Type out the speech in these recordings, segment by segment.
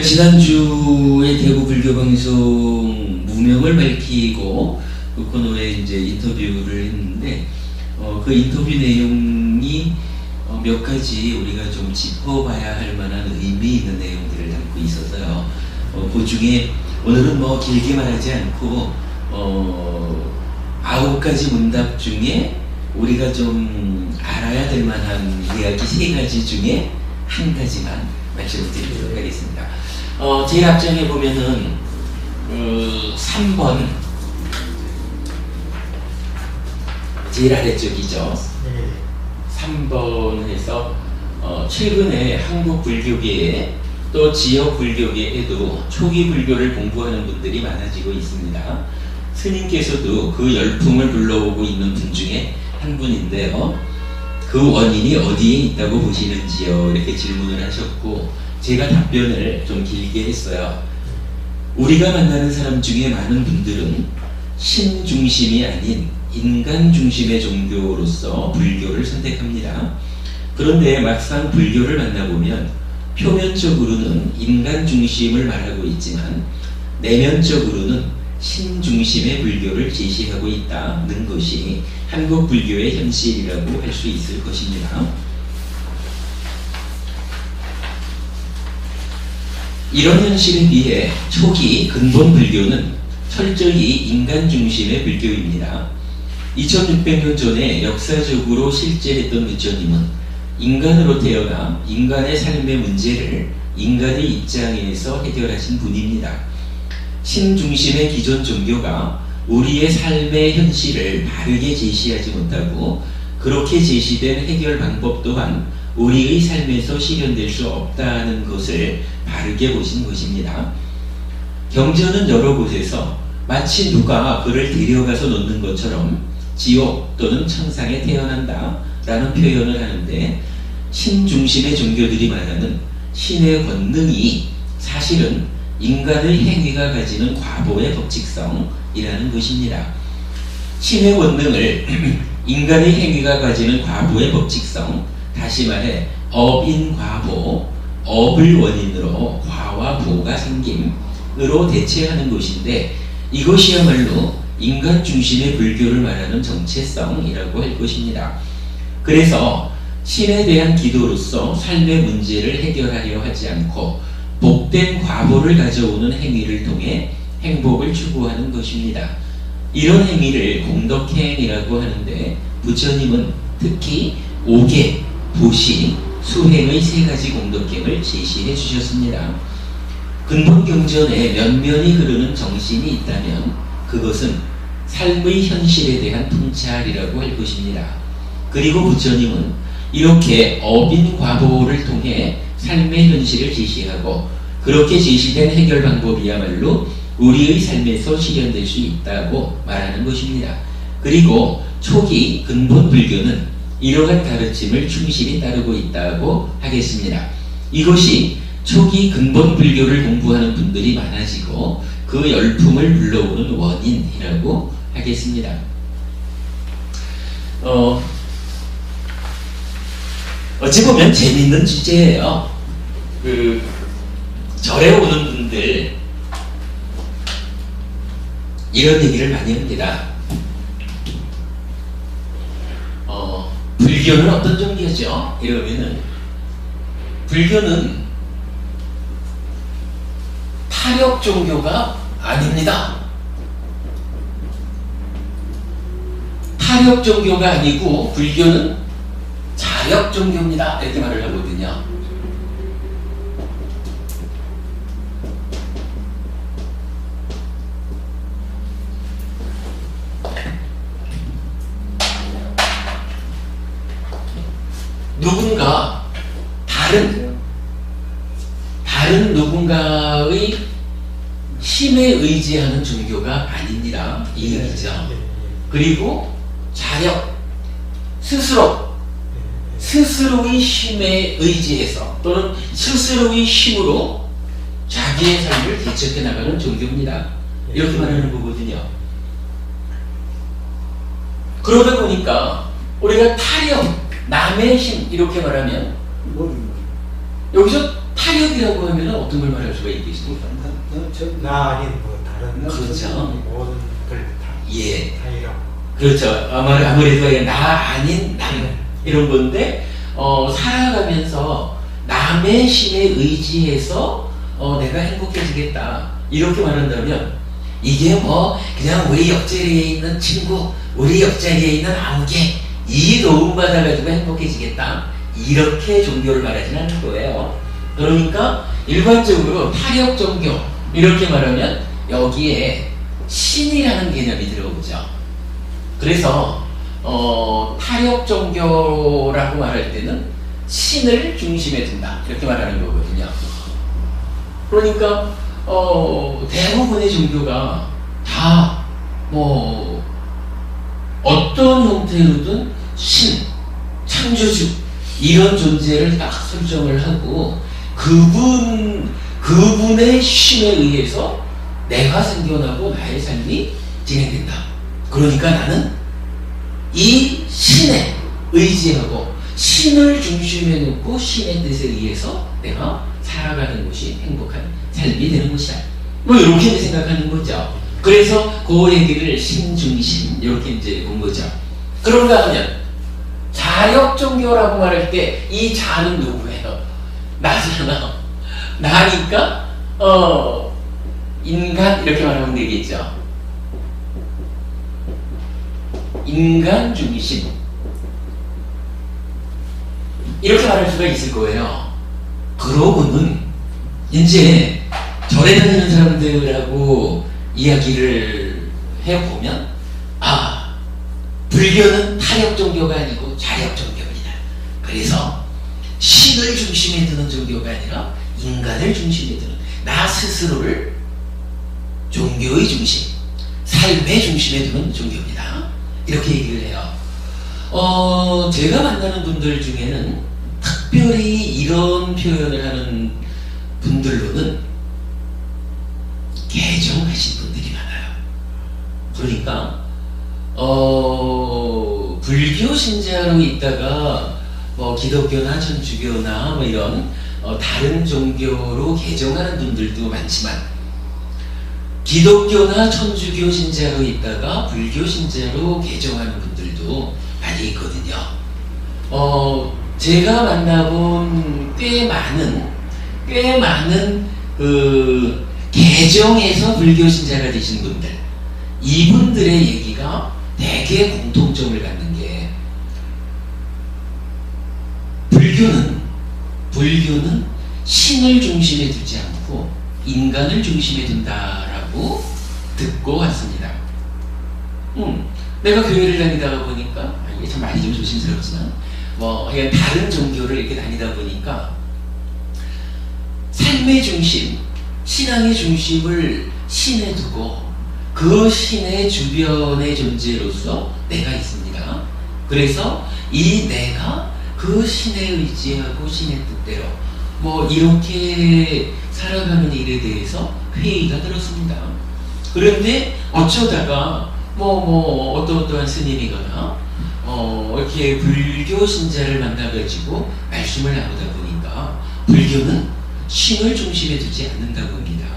지난주에 대구 불교방송 무명을 밝히고 그 코너에 이제 인터뷰를 했는데 그 인터뷰 내용이 몇 가지 우리가 좀 짚어봐야 할 만한 의미 있는 내용들을 담고 있어서요. 그 중에 오늘은 뭐 길게 말하지 않고 9가지 문답 중에 우리가 좀 알아야 될 만한 이야기 3가지 중에 한 가지만 말씀을 드리도록 하겠습니다. 제 앞장에 보면은 3번 제일 아래쪽이죠. 3번 해서 최근에 한국 불교계에 또 지역 불교계에도 초기 불교를 공부하는 분들이 많아지고 있습니다. 스님께서도 그 열풍을 불러오고 있는 분 중에 한 분인데요. 그 원인이 어디에 있다고 보시는지요? 이렇게 질문을 하셨고 제가 답변을 좀 길게 했어요. 우리가 만나는 사람 중에 많은 분들은 신 중심이 아닌 인간 중심의 종교로서 불교를 선택합니다. 그런데 막상 불교를 만나보면 표면적으로는 인간 중심을 말하고 있지만 내면적으로는 신 중심의 불교를 제시하고 있다는 것이 한국 불교의 현실이라고 할 수 있을 것입니다. 이런 현실에 비해 초기 근본 불교는 철저히 인간 중심의 불교입니다. 2600년 전에 역사적으로 실제했던 부처님은 인간으로 태어나 인간의 삶의 문제를 인간의 입장에서 해결하신 분입니다. 신중심의 기존 종교가 우리의 삶의 현실을 바르게 제시하지 못하고 그렇게 제시된 해결 방법 또한 우리의 삶에서 실현될 수 없다는 것을 바르게 보신 것입니다. 경전은 여러 곳에서 마치 누가 그를 데려가서 놓는 것처럼 지옥 또는 천상에 태어난다 라는 표현을 하는데 신중심의 종교들이 말하는 신의 권능이 사실은 인간의 행위가 가지는 과보의 법칙성이라는 것입니다. 신의 권능을 인간의 행위가 가지는 과보의 법칙성, 다시 말해 업인과보, 업을 원인으로 과와 보가 생김으로 대체하는 것인데 이것이야말로 인간 중심의 불교를 말하는 정체성이라고 할 것입니다. 그래서 신에 대한 기도로서 삶의 문제를 해결하려 하지 않고 복된 과보를 가져오는 행위를 통해 행복을 추구하는 것입니다. 이런 행위를 공덕행이라고 하는데 부처님은 특히 옥계, 보시, 수행의 3가지 공덕행을 제시해 주셨습니다. 근본 경전에 면면이 흐르는 정신이 있다면 그것은 삶의 현실에 대한 통찰이라고 할 것입니다. 그리고 부처님은 이렇게 업인과보를 통해 삶의 현실을 제시하고 그렇게 제시된 해결 방법이야말로 우리의 삶에서 실현될 수 있다고 말하는 것입니다. 그리고 초기 근본 불교는 이러한 가르침을 충실히 따르고 있다고 하겠습니다. 이것이 초기 근본 불교를 공부하는 분들이 많아지고 그 열풍을 불러오는 원인이라고 하겠습니다. 어찌 보면 재미있는 주제예요. 절에 오는 분들 이런 얘기를 많이 합니다. 불교는 어떤 종교죠? 이러면은 불교는 타력 종교가 아닙니다. 타력 종교가 아니고 불교는 자력 종교입니다. 이렇게 말을 하거든요. 누군가 다른 누군가의 힘에 의지하는 종교가 아닙니다. 이 얘기죠. 그리고 자력, 스스로의 힘에 의지해서 또는 스스로의 힘으로 자기의 삶을 개척해 나가는 종교입니다. 이렇게 말하는 거거든요. 그러다 보니까 우리가 타력, 남의 신 이렇게 말하면 여기서 타협이라고 하면 어떤 걸 말할 수가 있겠습니까? 나 아닌 뭐 다른 그렇죠. 모든 걸다 예. 타이라고. 그렇죠. 아무래도 나 아닌 남 이런 건데 살아가면서 남의 신에 의지해서 내가 행복해지겠다 이렇게 말한다면 이게 뭐 그냥 우리 옆자리에 있는 친구, 우리 옆자리에 있는 아무개 이 도움 받아가지고 행복해지겠다 이렇게 종교를 말하지는 않는 거예요. 그러니까 일반적으로 타협 종교 이렇게 말하면 여기에 신이라는 개념이 들어오죠. 그래서 타협 종교라고 말할 때는 신을 중심에 둔다 이렇게 말하는 거거든요. 그러니까 대부분의 종교가 다 뭐 어떤 형태로든 신, 창조주 이런 존재를 딱 설정을 하고 그분의 신에 의해서 내가 생겨나고 나의 삶이 진행된다. 그러니까 나는 이 신에 의지하고 신을 중심에 놓고 신의 뜻에 의해서 내가 살아가는 것이 행복한 삶이 되는 것이다. 뭐 이렇게 생각하는 거죠. 그래서 그 얘기를 신중심 이렇게 이제 본 거죠. 그런가 하면 자력 종교라고 말할 때 이 자는 누구예요? 나잖아. 나니까 인간 이렇게 말하면 되겠죠. 인간 중심 이렇게 말할 수가 있을 거예요. 그러고는 이제 절에 다니는 사람들하고 이야기를 해보면 불교는 타협 종교가 아니고 자력 종교입니다. 그래서 신을 중심에 두는 종교가 아니라 인간을 중심에 두는 나 스스로를 종교의 중심, 삶의 중심에 두는 종교입니다. 이렇게 얘기를 해요. 제가 만나는 분들 중에는 특별히 이런 표현을 하는 분들로는 개종하신 분들이 많아요. 그러니까 불교 신자로 있다가 뭐 기독교나 천주교나 뭐 이런 다른 종교로 개종하는 분들도 많지만 기독교나 천주교 신자로 있다가 불교 신자로 개종하는 분들도 많이 있거든요. 제가 만나본 꽤 많은 개종에서 불교 신자가 되신 분들, 이분들의 얘기가 되게 공통점을 갖는 게 불교는 신을 중심에 두지 않고 인간을 중심에 둔다라고 듣고 왔습니다. 내가 교회를 다니다가 보니까 이게 참 많이 좀 조심스럽지만 뭐 다른 종교를 이렇게 다니다 보니까 삶의 중심, 신앙의 중심을 신에 두고 그 신의 주변의 존재로서 내가 있습니다. 그래서 이 내가 그 신에 의지하고 신의 뜻대로 뭐 이렇게 살아가는 일에 대해서 회의가 들었습니다. 그런데 어쩌다가 어떠한 스님이거나 이렇게 불교 신자를 만나가지고 말씀을 나누다 보니까 불교는 신을 중심에 두지 않는다고 합니다.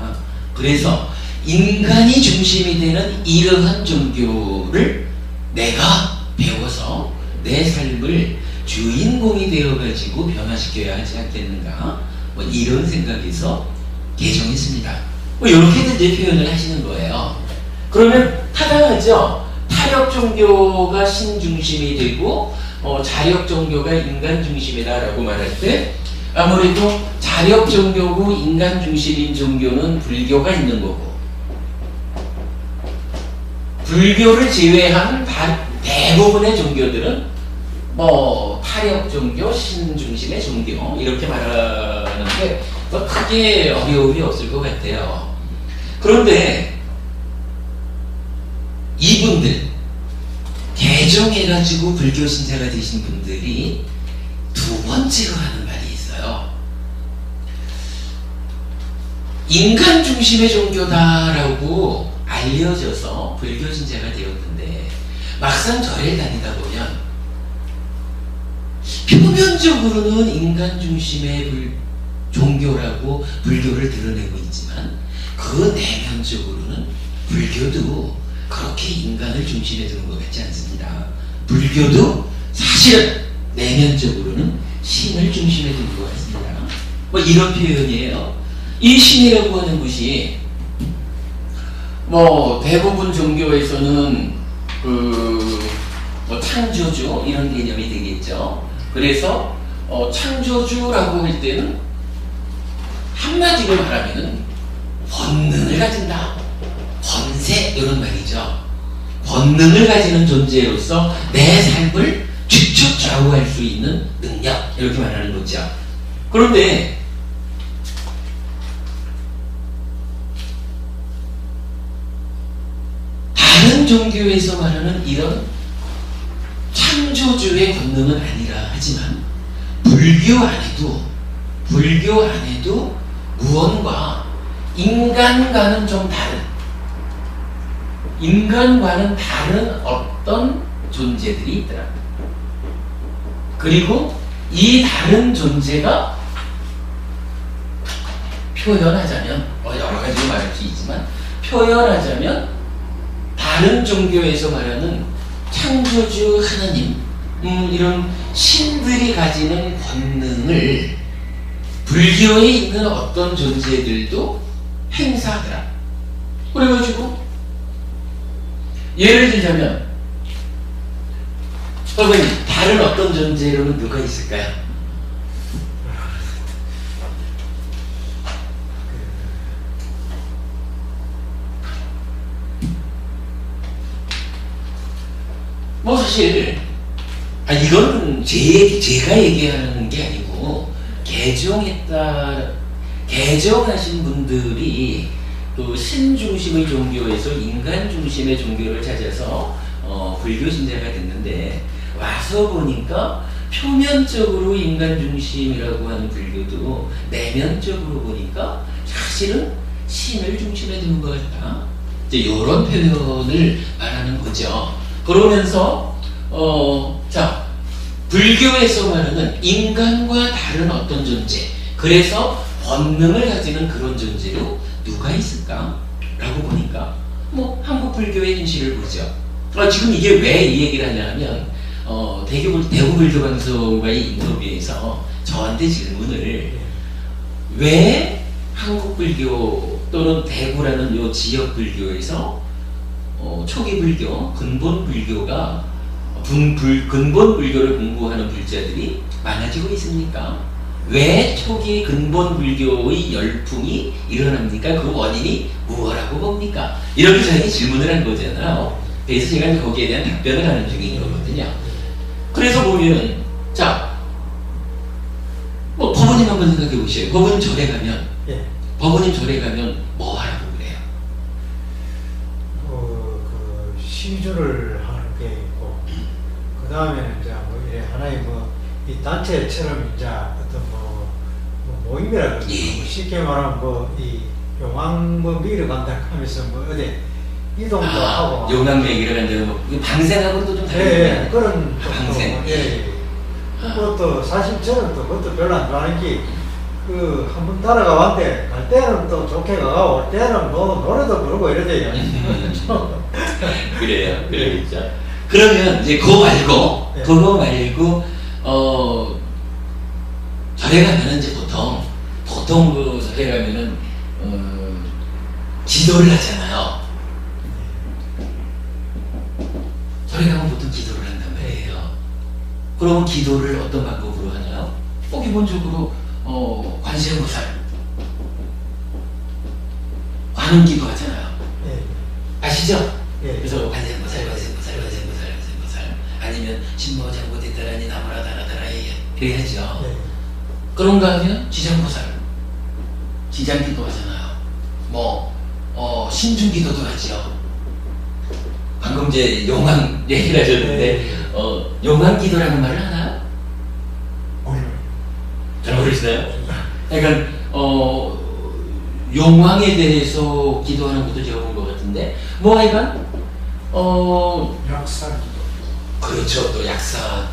그래서 인간이 중심이 되는 이러한 종교를 내가 배워서 내 삶을 주인공이 되어가지고 변화시켜야 하지 않겠는가, 뭐 이런 생각에서 개종했습니다. 뭐 이렇게들 이제 표현을 하시는 거예요. 그러면 타당하죠? 타협 종교가 신 중심이 되고 자력 종교가 인간 중심이다라고 말할 때 아무래도 자력 종교고 인간 중심인 종교는 불교가 있는 거고, 불교를 제외한 대부분의 종교들은 뭐 타협 종교, 신 중심의 종교 이렇게 말하는데 뭐 크게 어려움이 없을 것 같아요. 그런데 이분들 개종해가지고 불교 신자가 되신 분들이 두 번째로 하는 말이 있어요. 인간 중심의 종교다라고 알려져서 불교 신자가 되었는데 막상 절에 다니다 보면 표면적으로는 인간 중심의 종교라고 불교를 드러내고 있지만 그 내면적으로는 불교도 그렇게 인간을 중심에 두는 것 같지 않습니다. 불교도 사실은 내면적으로는 신을 중심에 두는 것 같습니다. 뭐 이런 표현이에요. 이 신이라고 하는 것이 뭐 대부분 종교에서는 뭐 창조주 이런 개념이 되겠죠. 그래서 창조주라고 할 때는 한마디로 말하면은 권능을 가진다, 권세 이런 말이죠. 권능을 가지는 존재로서 내 삶을 직접 좌우할 수 있는 능력 이렇게 말하는 거죠. 그런데 다른 종교에서 말하는 이런 창조주의 권능은 아니라 하지만 불교 안에도 무언가 인간과는 다른 어떤 존재들이 있더라. 그리고 이 다른 존재가 표현하자면 여러 가지로 말할 수 있지만 표현하자면 다른 종교에서 말하는 창조주 하나님 이런 신들이 가지는 권능을 불교에 있는 어떤 존재들도 행사하더라. 그래가지고 예를 들자면 여러분 다른 어떤 존재로는 누가 있을까요? 뭐 사실 이건 제가 얘기하는 게 아니고 개종하신 분들이 또 신중심의 종교에서 인간 중심의 종교를 찾아서 불교 신자가 됐는데 와서 보니까 표면적으로 인간 중심이라고 하는 불교도 내면적으로 보니까 사실은 신을 중심에 두는 것 같다. 이제 이런 표현을 말하는 거죠. 그러면서 자 불교에서 말하는 인간과 다른 어떤 존재, 그래서 권능을 가지는 그런 존재로 누가 있을까? 라고 보니까 뭐 한국 불교의 현실을 보죠. 지금 이게 왜 이 얘기를 하냐 하면 대구 불교 방송과의 인터뷰에서 저한테 질문을 왜 한국 불교 또는 대구라는 요 지역 불교에서 초기 불교, 근본 불교가 근본 불교를 공부하는 불자들이 많아지고 있습니까? 왜 초기 근본 불교의 열풍이 일어납니까? 그 원인이 무엇라고 봅니까? 이렇게 저에게 질문을 한 거잖아요. 그래서 제가 거기에 대한 답변을 하는 중인 거거든요. 그래서 보면 자, 뭐 법원님 한번 생각해 보세요. 법원님 절에 가면 법원님 절에 가면 뭐 하라고 그래요? 그 시주를 하는 게 있고, 그 다음에는 이제 뭐 이래 하나의 이 단체처럼 이제 어떤 모임이라 그러죠. 쉽게 말하면 이 용왕 미를 간다 하면서 어디 이동도 하고 용왕매기를 간다는 거 방생하고도 좀 다른데 그런 방생. 그것도 사실 저는 또 그것도 별로 안 좋아하는 게 한번 따라가 왔는데 갈 때는 또 좋게 가고 올 때는 뭐 노래도 부르고 이러대요. 그래요. 그러겠죠. 그러면 이제 그거 말고 절에 가면은 이제 보통 그 절에 가면은 기도를 하잖아요. 절에 가면 보통 기도를 한단 말이에요. 그러면 기도를 어떤 방법으로 하나요? 기본적으로 관세음보살 관음기도 하잖아요. 아시죠? 그래서 관세음보살 아니면 신모장보대따라니 나무라 다라다라 이래야죠. 그런가 하면 지장보살 지장기도 하잖아요. 신중기도도 하죠. 방금 이제 용왕 얘기를 하셨는데 용왕기도라는 말을 하나요? 잘 모르시나요? 그러니까 용왕에 대해서 기도하는 것도 제가 본 것 같은데 하여간 약사기도 그렇죠. 또 약사기도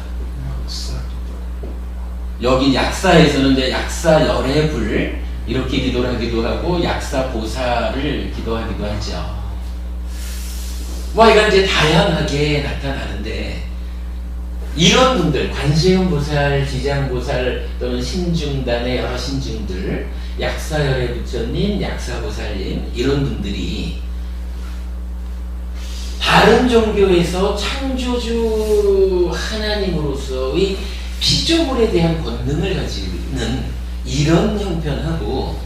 여기 약사에서는 이제 약사 열의 불 이렇게 기도를 하기도 하고 약사 보살을 기도하기도 하죠. 뭐 이건 이제 다양하게 나타나는데 이런 분들 관세음 보살, 지장 보살 또는 신중단의 여러 신중들, 약사열의 부처님, 약사 보살님 이런 분들이 다른 종교에서 창조주 하나님으로서의 피조물에 대한 권능을 가지는 이런 형편하고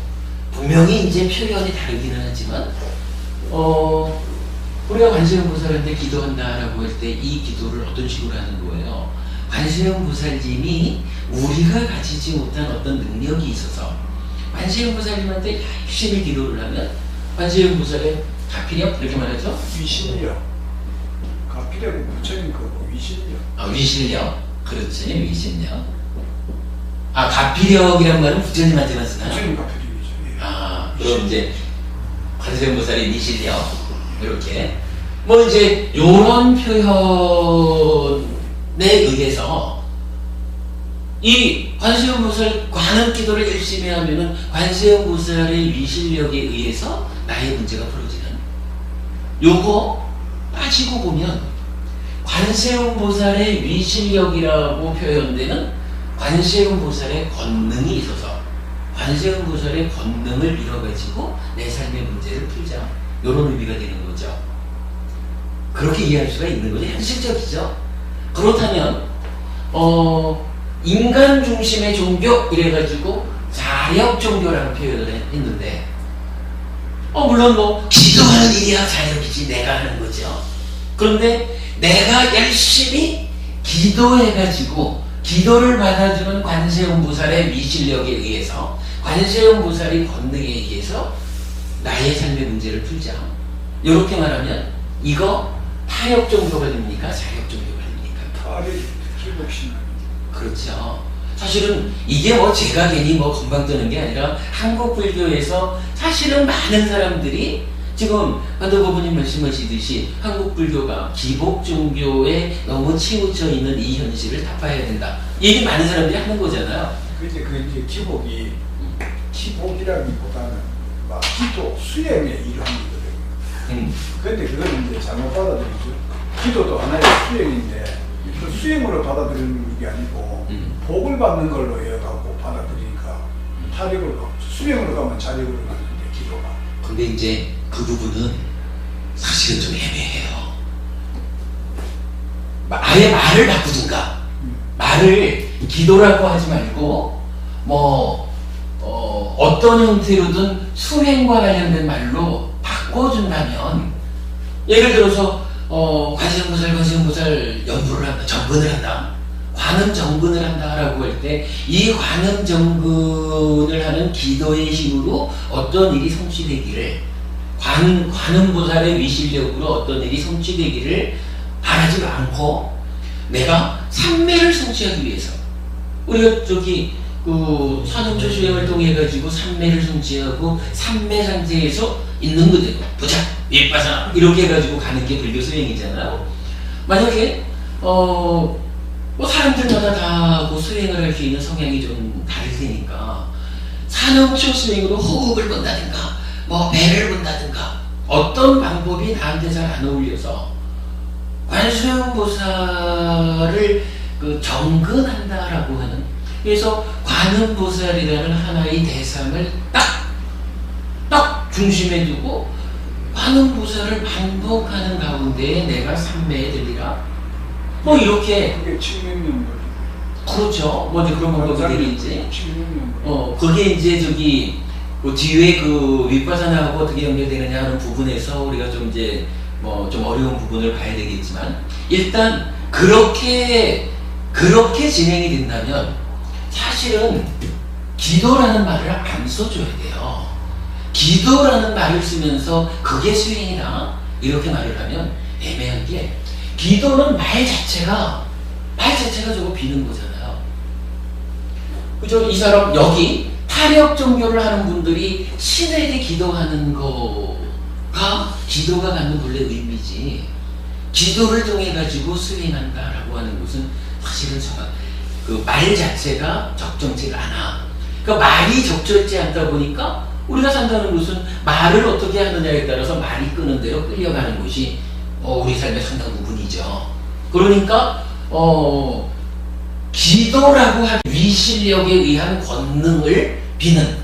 분명히 이제 표현이 다르기는 하지만 우리가 관세음 보살한테 기도한다라고 할 때 이 기도를 어떤 식으로 하는 거예요? 관세음 보살님이 우리가 가지지 못한 어떤 능력이 있어서 관세음 보살님한테 열심히 기도를 하면 관세음 보살의 가피력 이렇게 말하죠? 위신력. 가피력은 부처님 거고 위신력. 위신력. 그렇지, 위신력. 가피력이란 말은 부처님한테만 쓰나요? 부처님 가피력이죠. 그럼 이제 관세음 보살의 위신력 이렇게 뭐 이제 요런 표현에 의해서 이 관세음 보살 관음 기도를 열심히 하면은 관세음 보살의 위신력에 의해서 나의 문제가 풀어지는 요거 빠지고 보면 관세음 보살의 위신력이라고 표현되는 관세음 보살의 권능이 있어서 관세음 보살의 권능을 빌어가지고 내 삶의 문제를 풀자 이런 의미가 되는 거죠. 그렇게 이해할 수가 있는 거죠. 현실적이죠. 그렇다면 인간 중심의 종교 이래가지고 자력 종교라는 표현을 했는데 물론 뭐 기도하는 일이야 자력이지 내가 하는 거죠. 그런데 내가 열심히 기도해가지고 기도를 받아주는 관세음 보살의 위신력에 의해서 관세음 보살의 권능에 의해서 나의 삶의 문제를 풀자. 이렇게 말하면 이거 타력 종교가 됩니까? 자력 종교가 됩니까? 타력이 기복신. 그렇죠. 사실은 이게 뭐 제가 괜히 뭐 금방 뜨는 게 아니라 한국 불교에서 사실은 많은 사람들이 지금 한도부부님 말씀하시듯이 한국 불교가 기복 종교에 너무 치우쳐 있는 이 현실을 타파해야 된다. 얘기 많은 사람들이 하는 거잖아요. 그 이제 기복이 기복이라기보다는 막 기도 수행의 일환이거든요. 근데 그거는 이제 잘못 받아들이죠. 기도도 하나의 수행인데 그 수행으로 받아들이는 게 아니고 복을 받는 걸로 해갖고 받아들이니까 타력을 수행으로 가면 자력으로 가는데 기도가. 근데 이제 그 부분은 사실은 좀 애매해요. 아예 말을 바꾸든가 말을 기도라고 하지 말고 뭐 어떤 형태로든 수행과 관련된 말로 바꿔준다면 예를 들어서 관세음보살 연부를 한다, 정근을 한다, 관음 정근을 한다라고 할 때 이 관음 정근을 하는 기도의 힘으로 어떤 일이 성취되기를 관음보살의 위실력으로 어떤 일이 성취되기를 바라지 않고 내가 삼매를 성취하기 위해서 우리가 그 산음초 수행을 통해 가지고 삼매를 성취하고 삼매 상태에서 있는 그대로 보자 윗바사 이렇게 해가지고 가는 게 불교 수행이잖아요. 만약에 뭐 사람들마다 다 그 수행을 할 수 있는 성향이 좀 다를 테니까 산음초 수행으로 호흡을 본다든가 뭐 배를 본다든가 어떤 방법이 나한테 잘 안 어울려서 관세음보살을 그 정근한다라고 하는 그래서 관음보살이라는 하나의 대상을 딱 중심에 두고 관음보살을 반복하는 가운데 내가 삼매에 들리라 뭐 이렇게 그게 700년 그렇죠. 뭐 이제 그런 방법이 되겠지. 700년 그게 이제 그 뒤에 그 윗바사나하고 어떻게 연결되느냐 하는 부분에서 우리가 좀 이제 뭐 좀 어려운 부분을 봐야 되겠지만 일단 그렇게 진행이 된다면 사실은 기도라는 말을 안 써줘야 돼요. 기도라는 말을 쓰면서 그게 수행이다 이렇게 말을 하면 애매한 게 기도는 말 자체가 저거 비는 거잖아요. 그죠? 이 사람 여기 타력 종교를 하는 분들이 신에게 기도하는 거가 기도가 갖는 본래 의미지 기도를 통해 가지고 수행한다라고 하는 것은 사실은 그 말 자체가 적절치가 않아. 그러니까 말이 적절치 않다 보니까 우리가 산다는 곳은 말을 어떻게 하느냐에 따라서 말이 끄는 대로 끌려가는 것이 우리 삶의 상당 부분이죠. 그러니까 기도라고 하는 위실력에 의한 권능을 비는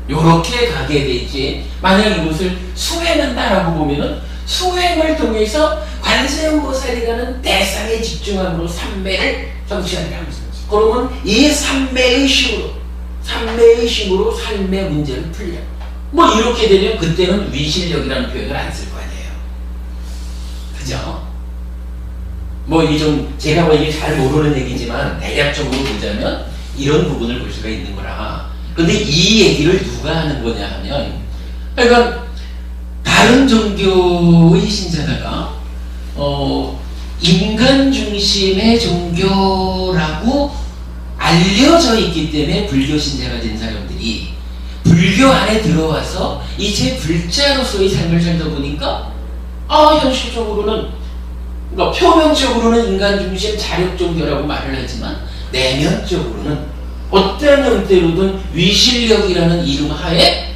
요렇게 가게 되지. 만약 이것을 수행한다라고 보면은 수행을 통해서 관세음보살이라는 대상에 집중함으로 삼매를 성취한다. 그러면 이 삼매의 힘으로 삶의 문제를 풀려. 뭐 이렇게 되면 그때는 위실력이라는 표현을 안 쓸 거 아니에요. 그죠? 뭐 이 좀 제가 뭐 이게 잘 모르는 얘기지만 대략적으로 보자면 이런 부분을 볼 수가 있는 거라. 근데 이 얘기를 누가 하는 거냐 하면, 그러니까 다른 종교의 신자다가 인간 중심의 종교라고 알려져 있기 때문에 불교 신자가 된 사람들이 불교 안에 들어와서 이제 불자로서의 삶을 살다 보니까 현실적으로는, 그러니까 표면적으로는 인간 중심 자력 종교라고 말을 하지만 내면적으로는 어떤 형태로든 위실력이라는 이름 하에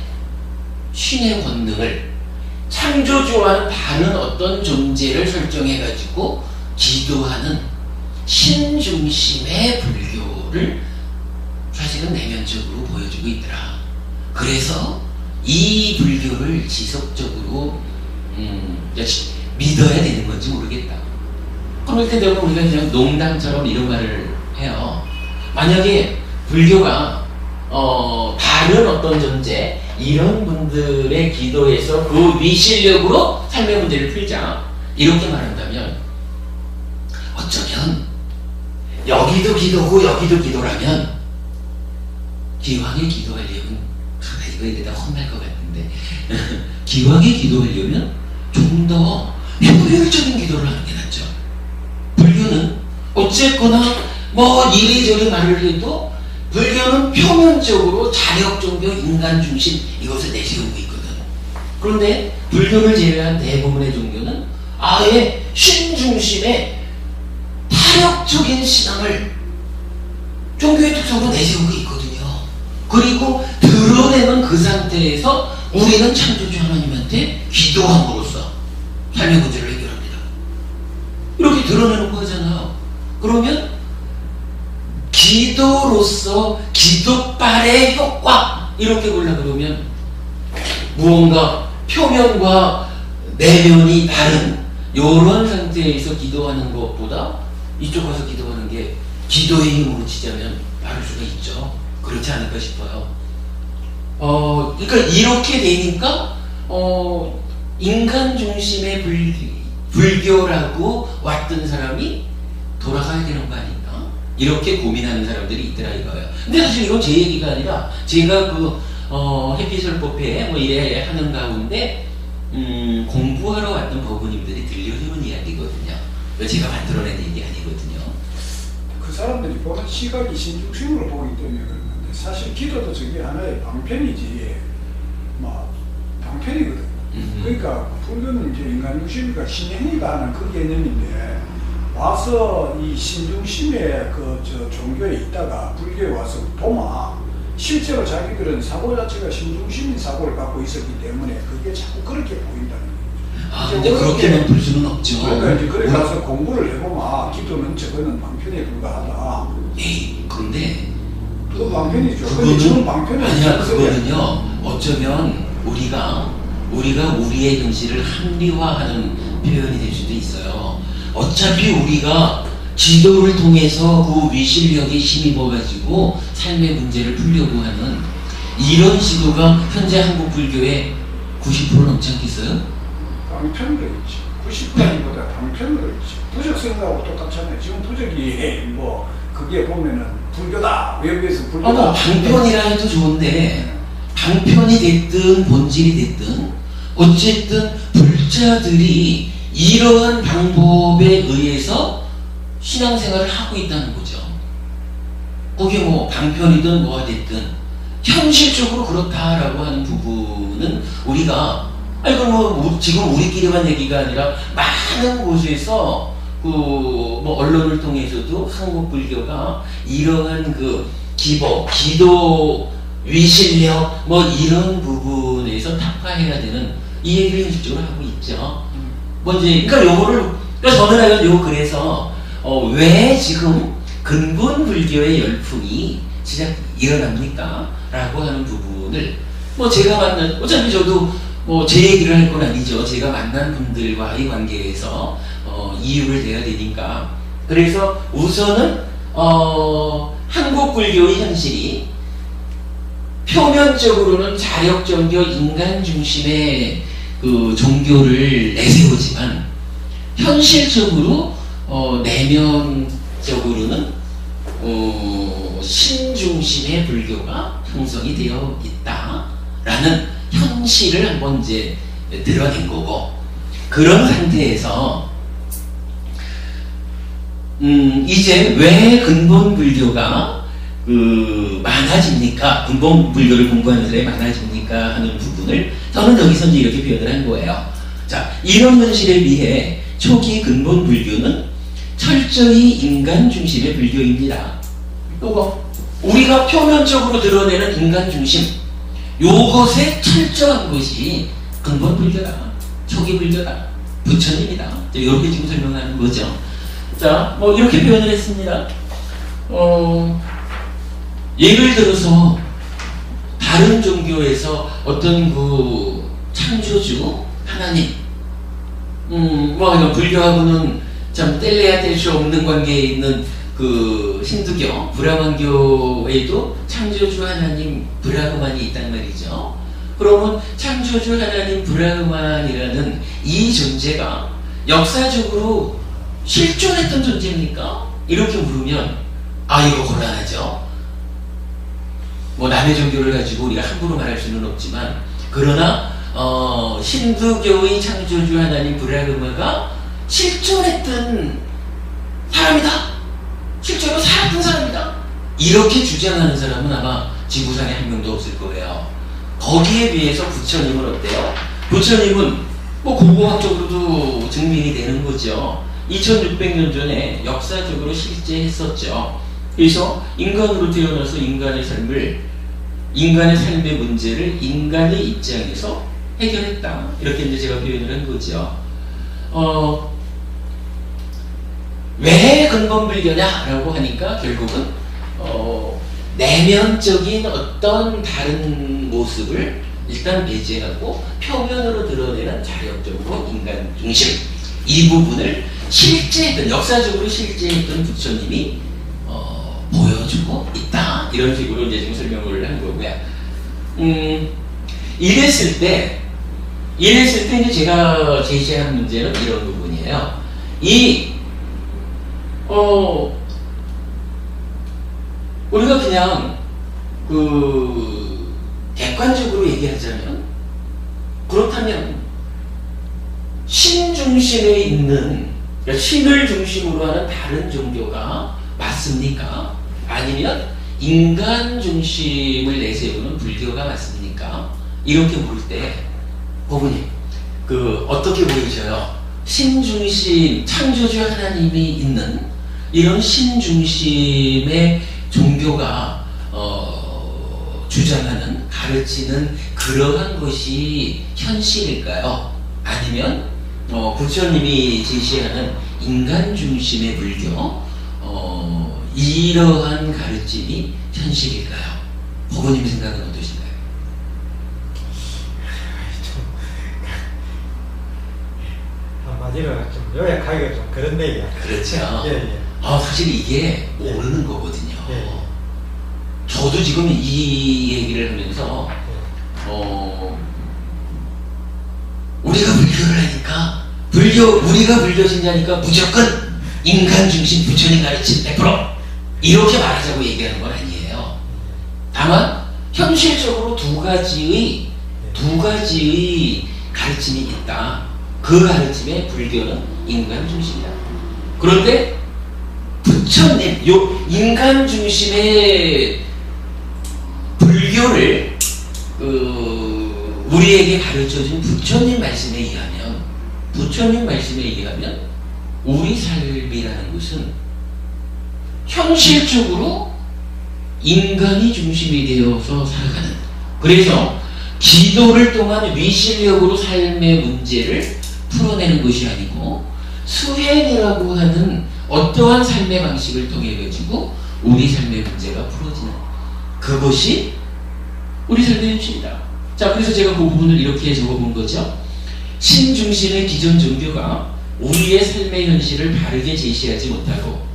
신의 권능을, 창조주와는 다른 어떤 존재를 설정해가지고 기도하는 신중심의 불교를 사실은 내면적으로 보여주고 있더라. 그래서 이 불교를 지속적으로 믿어야 되는 건지 모르겠다. 그렇게 되면 우리가 그냥 농담처럼 이런 말을 해요. 만약에 불교가 다른 어떤 존재, 이런 분들의 기도에서 그 위실력으로 삶의 문제를 풀자, 이렇게 말한다면 어쩌면 여기도 기도고 여기도 기도라면 기왕에 기도하려면, 이거 이러다 혼날 것 같은데 기왕에 기도하려면 좀 더 효율적인 기도를 하는 게 낫죠. 불교는 어쨌거나 뭐 이리저리 말을 해도 불교는 표면적으로 자력 종교, 인간 중심 이것을 내세우고 있거든. 그런데 불교를 제외한 대부분의 종교는 아예 신 중심의 타력적인 신앙을 종교의 특성으로 내세우고 있거든요. 그리고 드러내는 그 상태에서 우리는 창조주 하나님한테 기도함으로써 삶의 문제를 해결합니다. 이렇게 드러내는 거잖아요. 그러면 기도로서 기도빨의 효과, 이렇게 보려고 그러면 무언가 표면과 내면이 다른 이런 상태에서 기도하는 것보다 이쪽 가서 기도하는 게 기도의 힘으로 치자면 빠를 수가 있죠. 그렇지 않을까 싶어요. 그러니까 이렇게 되니까 인간 중심의 불교라고 왔던 사람이 돌아가야 되는 거 아닌가? 이렇게 고민하는 사람들이 있더라 이거예요. 근데 사실 이건 제 얘기가 아니라 제가 그 해피설법회 뭐 이래 하는 가운데 공부하러 왔던 법우님들이 들려주는 이야기거든요. 제가 만들어낸 얘기 아니거든요. 그 사람들이 보는 시각이 신중심으로 보기 때문에 그러는데 사실 기도도 저게 하나의 방편이지, 막 방편이거든. 그러니까 불교는 이제 인간 중심이니까 신행위가 하는 그 개념인데, 와서 이 신중심의 종교에 있다가 불교에 와서 보면 실제로 자기들은 사고 자체가 신중심인 사고를 갖고 있었기 때문에 그게 자꾸 그렇게 보인다는 거죠. 근데 그렇게만 볼 수는 없죠. 그러니까 이제 그래 가서 공부를 해보면 기도는 저거는 방편에 불과하다. 그런데 그 방편이죠. 근데 지금 방편이 아니야. 그거는요, 어쩌면 우리가 우리의 현실을 합리화하는 표현이 될 수도 있어요. 어차피 우리가 기도를 통해서 그 위실력에 힘입어가지고 삶의 문제를 풀려고 하는 이런 시도가 현재 한국 불교의 90% 넘지 않겠어요? 방편으로 있지. 90%보다 방편으로 있지. 부적 생각하고 똑같잖아요. 지금 부적이 뭐 그게 보면은 불교다, 외부에서 불교다. 방편이라 해도 좋은데 방편이 됐든 본질이 됐든 어쨌든 불자들이 이러한 방법에 의해서 신앙생활을 하고 있다는 거죠. 그게 뭐 방편이든 뭐가 됐든 현실적으로 그렇다라고 하는 부분은 우리가 지금 우리끼리만 얘기가 아니라 많은 곳에서 뭐 언론을 통해서도 한국 불교가 이러한 그 기도 위실력 뭐 이런 부분에서 타파해야 되는 이 얘기를 현실적으로 하고 있죠. 뭐 이제 그러니까 요거를 저는 요 그래서 왜 지금 근본 불교의 열풍이 시작 일어납니까? 라고 하는 부분을 뭐 제가 만난 어차피 저도 뭐 제 얘기를 할 건 아니죠. 제가 만난 분들과의 관계에서 이유를 대야 되니까. 그래서 우선은 한국 불교의 현실이 표면적으로는 자력정교 인간 중심의 그 종교를 내세우지만 현실적으로 내면적으로는 신중심의 불교가 형성이 되어 있다라는 현실을 한번 이제 드러낸 거고, 그런 상태에서 이제 왜 근본 불교가 많아집니까? 근본 불교를 공부하는 사람이 많아집니까? 하는 부분을 저는 여기서 이제 이렇게 표현을 한 거예요. 자, 이런 현실에 비해 초기 근본 불교는 철저히 인간 중심의 불교입니다. 요거 우리가 표면적으로 드러내는 인간 중심, 요것에 철저한 것이 근본 불교다, 초기 불교다, 부처님이다. 이렇게 지금 설명하는 거죠. 자, 뭐 이렇게 표현을 했습니다. 예를 들어서 다른 종교에서 어떤 그 창조주 하나님, 뭐 이건 불교하고는 참 뗄래야 뗄 수 없는 관계에 있는 그 힌두교, 브라만교에도 창조주 하나님 브라흐만이 있단 말이죠. 그러면 창조주 하나님 브라흐만이라는 이 존재가 역사적으로 실존했던 존재입니까? 이렇게 물으면 이거 곤란하죠. 뭐 남의 종교를 가지고 우리가 함부로 말할 수는 없지만, 그러나 힌두교의 창조주 하나님 브라흐마가 실존했던 사람이다, 실제로 살았던 사람이다, 이렇게 주장하는 사람은 아마 지구상에 한 명도 없을 거예요. 거기에 비해서 부처님은 어때요? 부처님은 뭐 고고학적으로도 증명이 되는 거죠. 2600년 전에 역사적으로 실제했었죠. 그래서 인간으로 태어나서 인간의 삶의 문제를 인간의 입장에서 해결했다, 이렇게 이제 제가 표현을 한 거죠. 왜 근본 불교냐라고 하니까 결국은 내면적인 어떤 다른 모습을 일단 배제하고 표면으로 드러내는 자력적으로 인간 중심, 이 부분을 실제했던, 역사적으로 실제했던 부처님이 보여주고 있다, 이런 식으로 이제 지금 설명을 한 거고요. 이랬을 때 이제 제가 제시한 문제는 이런 부분이에요. 우리가 그냥 객관적으로 얘기하자면, 그렇다면 신 중심에 있는, 그러니까 신을 중심으로 하는 다른 종교가 맞습니까? 아니면 인간 중심을 내세우는 불교가 맞습니까? 이렇게 물을 때 고모님 어떻게 보이셔요? 신 중심, 창조주 하나님이 있는 이런 신 중심의 종교가 주장하는, 가르치는 그러한 것이 현실일까요? 아니면 부처님이 제시하는 인간 중심의 불교, 이러한 가르침이 현실일까요? 부모님 생각은 어떠신가요? 한마디로 좀 요약하기가 좀 그런데요. 그렇죠. 예. 사실 이게 모르는 거거든요. 예. 저도 지금 이 얘기를 하면서 우리가 불교를 하니까 우리가 불교 신자니까 무조건 인간 중심 부처님 가르침 100% 이렇게 말하자고 얘기하는 건 아니에요. 다만 현실적으로 두 가지의 가르침이 있다. 그 가르침의 불교는 인간 중심이다. 그런데 부처님, 인간 중심의 불교를 우리에게 가르쳐준 부처님 말씀에 의하면 우리 삶이라는 것은 현실적으로 인간이 중심이 되어서 살아가는, 그래서 기도를 통한 위실력으로 삶의 문제를 풀어내는 것이 아니고 수행이라고 하는 어떠한 삶의 방식을 통해 가지고 우리 삶의 문제가 풀어지는 그것이 우리 삶의 현실이다. 자, 그래서 제가 그 부분을 이렇게 적어본 거죠. 신중심의 기존 종교가 우리의 삶의 현실을 바르게 제시하지 못하고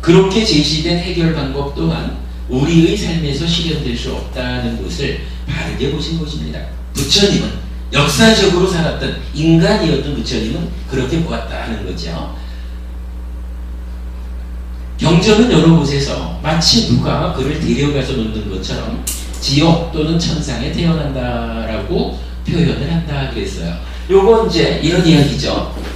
그렇게 제시된 해결 방법 또한 우리의 삶에서 실현될 수 없다는 것을 바르게 보신 것입니다. 부처님은, 역사적으로 살았던 인간이었던 부처님은 그렇게 보았다 하는 거죠. 경전은 여러 곳에서 마치 누가 그를 데려가서 놓는 것처럼 지옥 또는 천상에 태어난다라고 표현을 한다 그랬어요. 요거 이제 이런 이야기죠.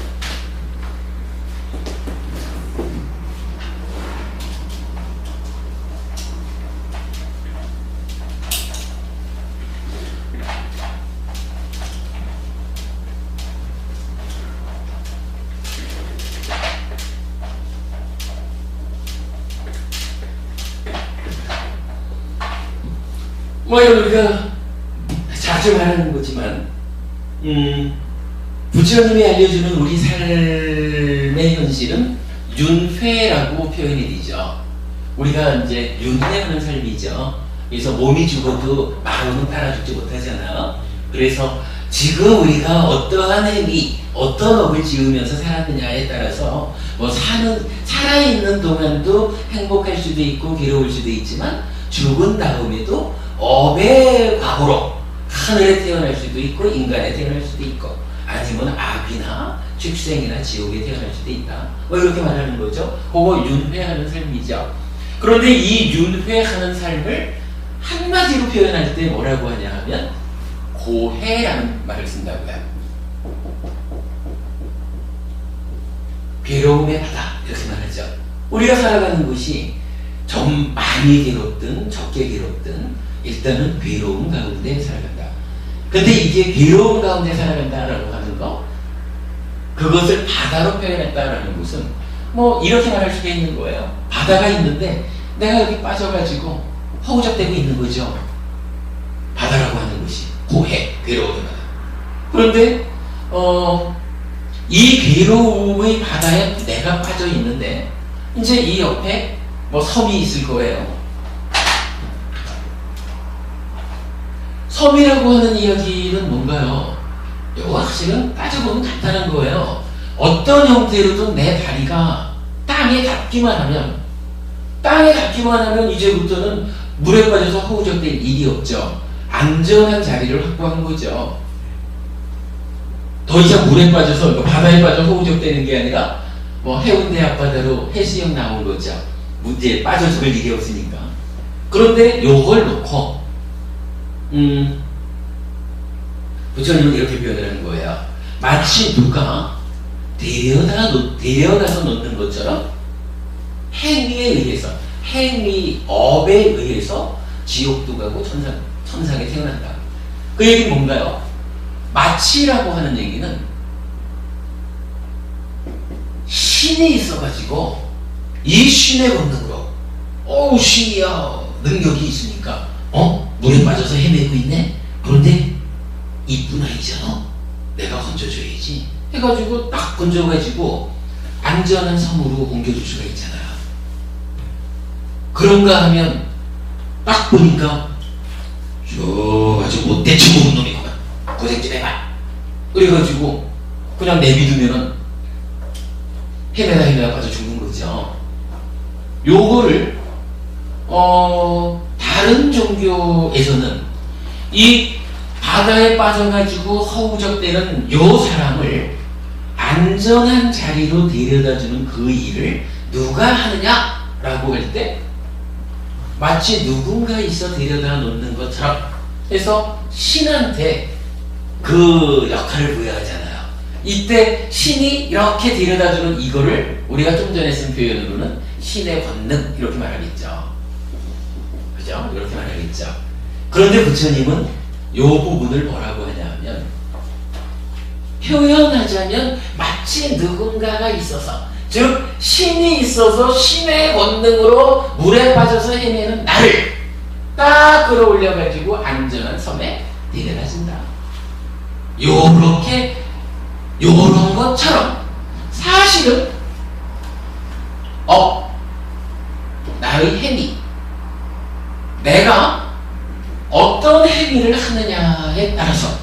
뭐 우리가 자주 말하는 거지만 부처님이 알려주는 우리 삶의 현실은 윤회라고 표현이 되죠. 우리가 이제 윤회하는 삶이죠. 그래서 몸이 죽어도 마음은 따라 죽지 못하잖아요. 그래서 지금 우리가 어떠한 행위, 어떤 업을 지으면서 살았느냐에 따라서 뭐 살아있는 동안도 행복할 수도 있고 괴로울 수도 있지만 죽은 다음에도 업의 과거로 하늘에 태어날 수도 있고 인간에 태어날 수도 있고 아니면 악이나 축생이나 지옥에 태어날 수도 있다. 뭐 이렇게 말하는 거죠. 그거 윤회하는 삶이죠. 그런데 이 윤회하는 삶을 한마디로 표현할 때 뭐라고 하냐 하면 고해라는 말을 쓴다고요. 괴로움의 바다 이렇게 말하죠. 우리가 살아가는 것이 좀 많이 괴롭든 적게 괴롭든 일단은 괴로움 가운데 살아간다. 근데 이게 괴로움 가운데 살아간다라고 하는 거, 그것을 바다로 표현했다라는 것은 뭐 이렇게 말할 수가 있는 거예요. 바다가 있는데 내가 여기 빠져가지고 허우적대고 있는 거죠. 바다라고 하는 것이 고해, 괴로움의 바다. 그런데 이 괴로움의 바다에 내가 빠져 있는데 이제 이 옆에 뭐 섬이 있을 거예요. 섬이라고 하는 이야기는 뭔가요? 이거 사실은 따져보면 간단한 거예요. 어떤 형태로든 내 다리가 땅에 닿기만 하면 이제부터는 물에 빠져서 허우적댈 일이 없죠. 안전한 자리를 확보한 거죠. 더 이상 물에 빠져서 바다에 빠져 허우적대는 게 아니라 뭐 해운대 앞바다로 해수욕 나온 거죠. 문제에 빠져 죽을 일이 없으니까. 그런데 요걸 놓고 부처님은 이렇게 표현을 하는 거예요. 마치 누가 데려가서 놓는 것처럼 행위에 의해서, 행위업에 의해서 지옥도 가고 천상에 태어난다. 그 얘기는 뭔가요? 마치라고 하는 얘기는 신이 있어가지고 이 신의 권능으로 신이야 능력이 있으니까 물에 빠져서 헤매고 있네. 그런데 이쁜 아이잖아. 내가 건져줘야지 해가지고 딱 건져가지고 안전한 섬으로 옮겨줄 수가 있잖아요. 그런가 하면 딱 보니까 아주 못돼 처먹은 놈이구만. 고생 좀 해봐. 그래가지고 그냥 내비두면은 헤매다 빠져 죽는 거죠. 요거를 다른 종교에서는 이 바다에 빠져가지고 허우적대는 요 사람을 안전한 자리로 데려다주는 그 일을 누가 하느냐라고 할 때 마치 누군가 있어 데려다 놓는 것처럼 해서 신한테 그 역할을 부여하잖아요. 이때 신이 이렇게 데려다주는 이거를 우리가 좀 전에 쓴 표현으로는 신의 권능 이렇게 말하겠죠. 그죠? 이렇게 말하겠죠. 그런데 부처님은 요 부분을 뭐라고 하냐 하면 표현하자면 마치 마치 누군가가 있어서, 즉 신이 있어서 신의 권능으로 물에 빠져서 헤매는 나를 딱 끌어올려 가지고 안전한 섬에 데려다 준다. 요런 것처럼 사실은 나의 행위, 내가 어떤 행위를 하느냐에 따라서,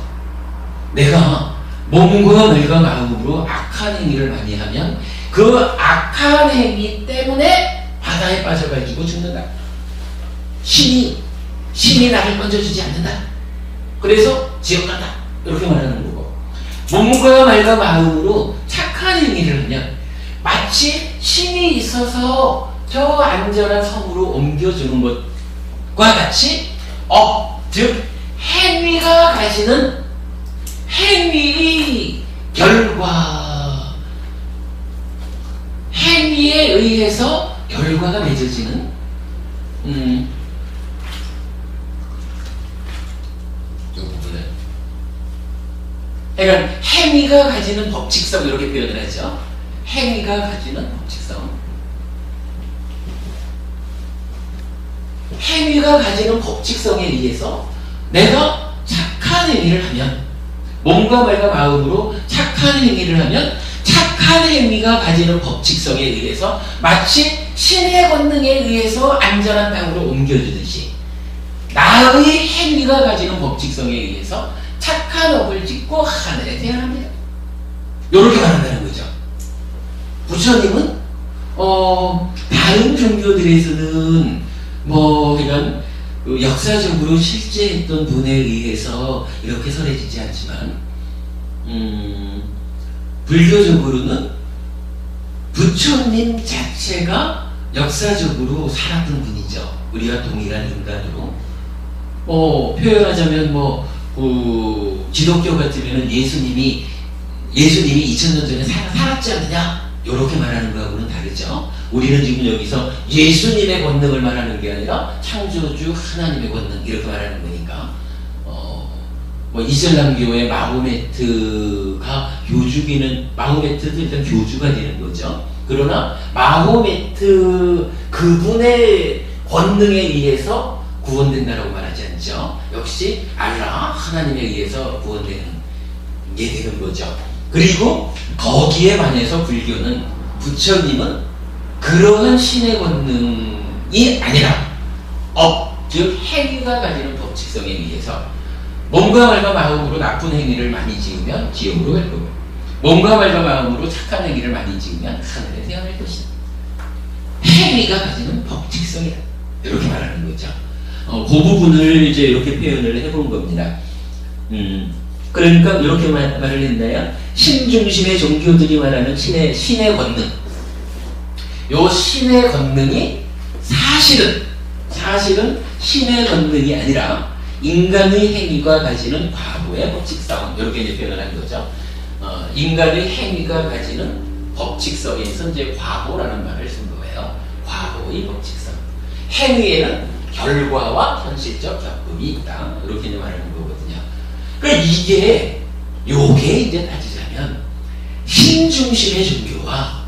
내가 몸과 말과 마음으로 악한 행위를 많이 하면 그 악한 행위 때문에 바다에 빠져가지고 죽는다. 신이 나를 건져주지 않는다. 그래서 지옥 간다. 이렇게 말하는 거고, 몸과 말과 마음으로 착한 행위를 하면 마치 신이 있어서 저 안전한 섬으로 옮겨주는 것과 같이 즉 행위가 가지는 행위의 결과, 행위에 의해서 결과가 맺어지는 이 부분을, 그러니까 행위가 가지는 법칙성, 이렇게 표현을 하죠. 행위가 가지는 법칙성, 행위가 가지는 법칙성에 의해서 내가 착한 행위를 하면, 몸과 말과 마음으로 착한 행위를 하면 착한 행위가 가지는 법칙성에 의해서 마치 신의 권능에 의해서 안전한 땅으로 옮겨주듯이 나의 행위가 가지는 법칙성에 의해서 착한 업을 짓고 하늘에 태어납니다. 이렇게 말한다는 거죠. 부처님은 다른 종교들에서는 이런 역사적으로 실제했던 분에 의해서 이렇게 설해지지 않지만, 불교적으로는 부처님 자체가 역사적으로 살았던 분이죠. 우리와 동일한 인간으로. 표현하자면 기독교 같으면 예수님이 2000년 전에 살았지 않느냐, 이렇게 말하는 거하고는 다르죠. 우리는 지금 여기서 예수님의 권능을 말하는 게 아니라 창조주 하나님의 권능, 이렇게 말하는 거니까, 이슬람교의 마호메트가 마호메트도 일단 교주가 되는 거죠. 그러나 마호메트 그분의 권능에 의해서 구원된다라고 말하지 않죠. 역시 알라, 하나님에 의해서 구원되는 게 되는 거죠. 그리고 거기에 반해서 불교는, 부처님은 그러한 신의 권능이 아니라 즉 행위가 가지는 법칙성에 의해서 몸과 말과 마음으로 나쁜 행위를 많이 지으면 지옥으로 갈 거고, 몸과 말과 마음으로 착한 행위를 많이 지으면 하늘에 태어날 것이다. 행위가 가지는 법칙성이다. 이렇게 말하는 거죠. 그 부분을 이제 이렇게 표현을 해본 겁니다. 그러니까 이렇게 말을 했나요? 신중심의 종교들이 말하는 신의 권능. 요 신의 권능이 사실은 신의 권능이 아니라 인간의 행위가 가지는 과보의 법칙성, 이렇게 이제 표현을 한 거죠. 인간의 행위가 가지는 법칙성에서 이제 과보라는 말을 쓴 거예요. 과보의 법칙성. 행위에는 결과와 현실적 겪음이 있다. 이렇게 이제 말하는 거거든요. 그러니까 요게 이제 따지자면 신 중심의 종교와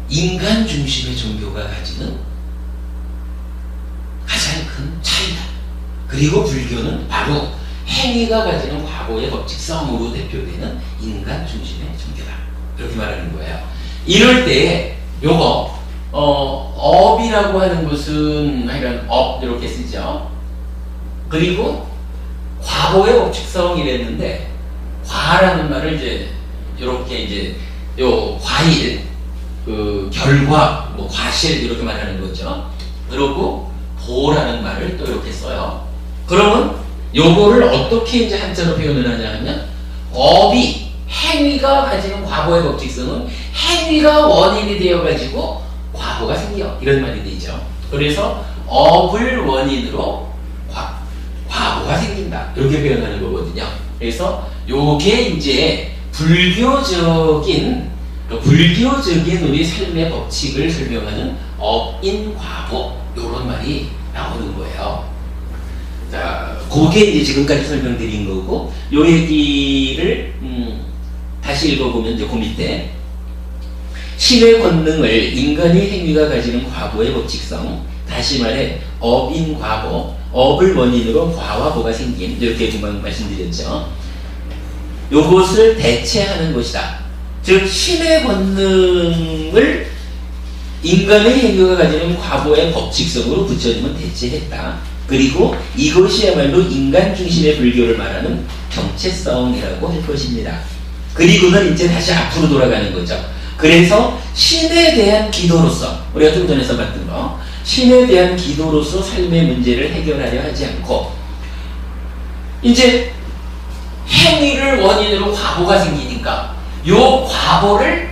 인간 중심의 종교가 가지는 가장 큰 차이다. 그리고 불교는 바로 행위가 가지는 과거의 법칙성으로 대표되는 인간 중심의 종교다. 이렇게 말하는 거예요. 이럴 때 요거 업이라고 하는 것은 하여간 업 이렇게 쓰죠. 그리고 과거의 법칙성이랬는데 과라는 말을 이제 이렇게 이제 요 과일 그 결과 뭐 과실 이렇게 말하는 거죠. 그리고 보라는 말을 또 이렇게 써요. 그러면 요거를 어떻게 이제 한자로 표현을 하냐 하면 업이 행위가 가지는 과거의 법칙성은 행위가 원인이 되어 가지고 과거가 생겨 이런 말이 되죠. 그래서 업을 원인으로 과거가 생긴다 이렇게 표현하는 거거든요. 그래서 요게 이제 불교적인 우리 삶의 법칙을 설명하는 업인 과보 요런 말이 나오는 거예요. 자, 그게 이제 지금까지 설명드린 거고 요 얘기를 다시 읽어보면 이제 그 밑에 신의 권능을 인간의 행위가 가지는 과보의 법칙성, 다시 말해 업인 과보, 업을 원인으로 과와 보가 생긴, 이렇게 금방 말씀드렸죠. 요것을 대체하는 것이다. 즉 신의 권능을 인간의 행위가 가지는 과보의 법칙성으로 부처님은 대체했다. 그리고 이것이야말로 인간 중심의 불교를 말하는 정체성이라고 할 것입니다. 그리고는 이제 다시 앞으로 돌아가는 거죠. 그래서 신에 대한 기도로서, 우리가 좀 전에 써봤던 거, 신에 대한 기도로서 삶의 문제를 해결하려 하지 않고 이제 행위를 원인으로 과보가 생기니까 요 과보를,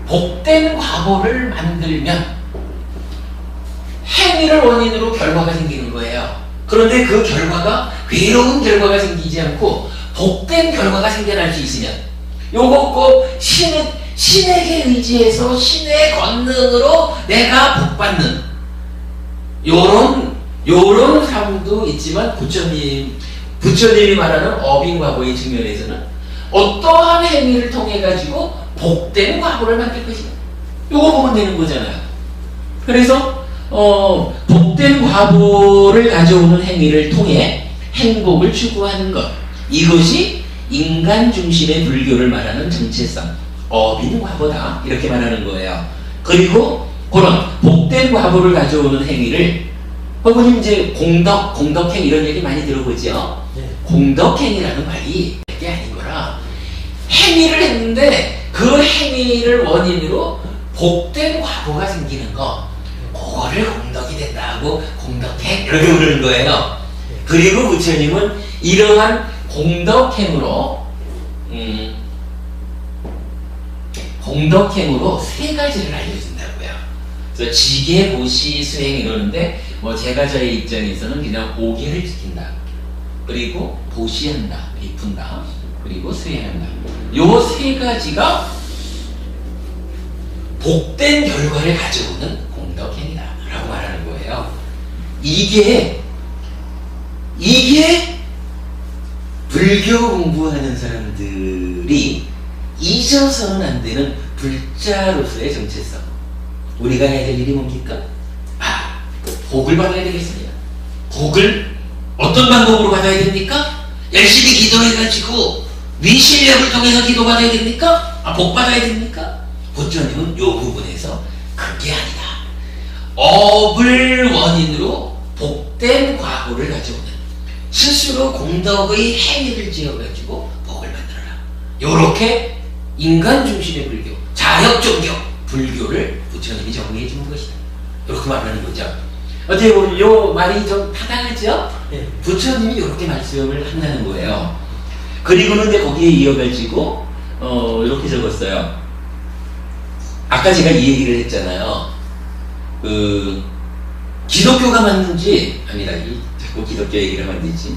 복된 과보를 만들면 행위를 원인으로 결과가 생기는 거예요. 그런데 그 결과가 괴로운 결과가 생기지 않고 복된 결과가 생겨날 수 있으면 요거 꼭 신에게 의지해서 신의 권능으로 내가 복받는 요런 삶도 있지만 부처님이 말하는 업인과보의 측면에서는 어떠한 행위를 통해 가지고 복된 과보를 만들 것이다. 요거 보면 되는 거잖아요. 그래서 복된 과보를 가져오는 행위를 통해 행복을 추구하는 것, 이것이 인간 중심의 불교를 말하는 정체성, 업인 과보다, 이렇게 말하는 거예요. 그리고 그런 복된 과보를 가져오는 행위를 혹은 이제 공덕행 이런 얘기 많이 들어보죠. 네. 공덕행이라는 말이 게 아닌 거라, 행위를 했는데 그 행위를 원인으로 복된 과보가 생기는 거, 그거를 공덕이 된다고 공덕행 이렇게 부르는 거예요. 그리고 부처님은 이러한 공덕행으로 세 가지를 알려준다고요. 그래서 지계, 보시, 수행 이러는데 제가 저의 입장에서는 그냥 5개를 지킨다. 그리고 보시한다, 베푼다. 그리고 수행한다. 요 세 가지가 복된 결과를 가져오는 공덕행이다 라고 말하는 거예요. 이게 불교 공부하는 사람들이 잊어서는 안 되는 불자로서의 정체성. 우리가 해야 될 일이 뭡니까? 복을 받아야 되겠습니다. 복을 어떤 방법으로 받아야 됩니까? 열심히 기도해가지고 위실력을 통해서 기도받아야 됩니까? 복 받아야 됩니까? 부처님은 요 부분에서 그게 아니다. 업을 원인으로 복된 과보를 가져오는, 스스로 공덕의 행위를 지어가지고 복을 만들어라. 요렇게 인간 중심의 불교, 자혁종교 불교를 부처님이 정리해 주는 것이다. 이렇게 말하는 거죠. 어떻게 보면 요 말이 좀 타당하죠? 네. 부처님이 이렇게 말씀을 한다는 거예요. 그리고는 이제 거기에 이어가지고 이렇게 적었어요. 아까 제가 이 얘기를 했잖아요. 기독교가 맞는지, 아니다, 자꾸 기독교 얘기를 하면 되지.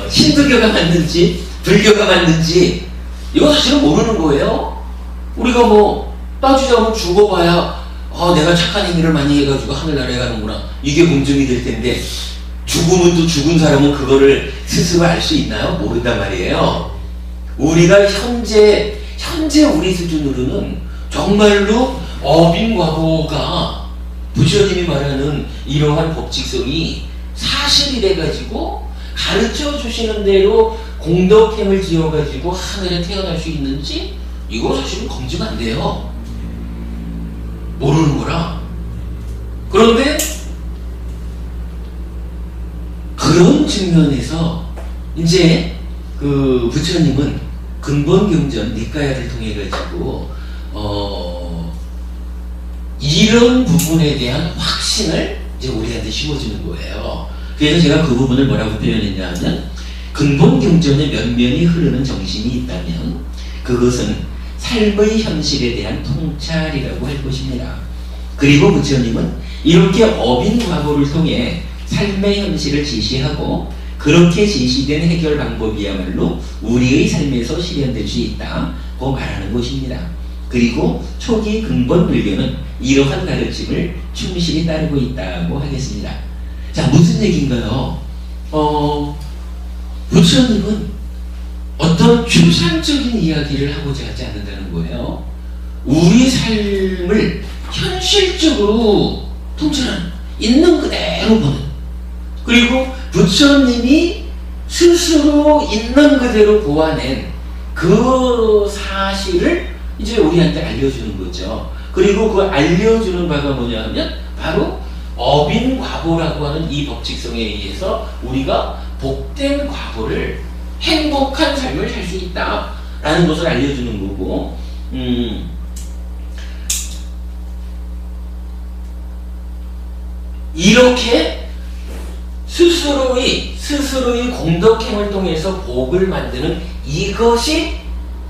힌두교가 맞는지, 불교가 맞는지, 이거 사실은 모르는 거예요. 우리가 따지자면 죽어봐야, 내가 착한 행위를 많이 해가지고 하늘나라에 가는구나. 이게 공증이 될 텐데, 죽으면 또 죽은 사람은 그거를 스스로 알 수 있나요? 모른단 말이에요. 우리가 현재 우리 수준으로는 정말로 업인과보가 부처님이 말하는 이러한 법칙성이 사실이 돼가지고 가르쳐 주시는 대로 공덕행을 지어가지고 하늘에 태어날 수 있는지, 이거 사실은 검증 안 돼요. 모르는 거라. 그런데 그런 측면에서 이제 부처님은 근본경전 니까야를 통해 가지고 이런 부분에 대한 확신을 이제 우리한테 심어주는 거예요. 그래서 제가 그 부분을 뭐라고 표현했냐 하면, 근본경전의 면면이 흐르는 정신이 있다면 그것은 삶의 현실에 대한 통찰이라고 할 것입니다. 그리고 부처님은 이렇게 업인과보를 통해 삶의 현실을 제시하고, 그렇게 제시된 해결 방법이야말로 우리의 삶에서 실현될 수 있다고 말하는 것입니다. 그리고 초기 근본 불교는 이러한 가르침을 충실히 따르고 있다고 하겠습니다. 자, 무슨 얘기인가요? 부처님은 어떤 추상적인 이야기를 하고자 하지 않는다는 거예요. 우리 삶을 현실적으로 통찰하는, 있는 그대로 보는, 그리고 부처님이 스스로 있는 그대로 보아낸 그 사실을 이제 우리한테 알려주는 거죠. 그리고 그 알려주는 바가 뭐냐 하면 바로 어빈과보라고 하는 이 법칙성에 의해서 우리가 복된 과보를, 행복한 삶을 살 수 있다라는 것을 알려주는 거고, 이렇게 스스로의 공덕행을 통해서 복을 만드는 이것이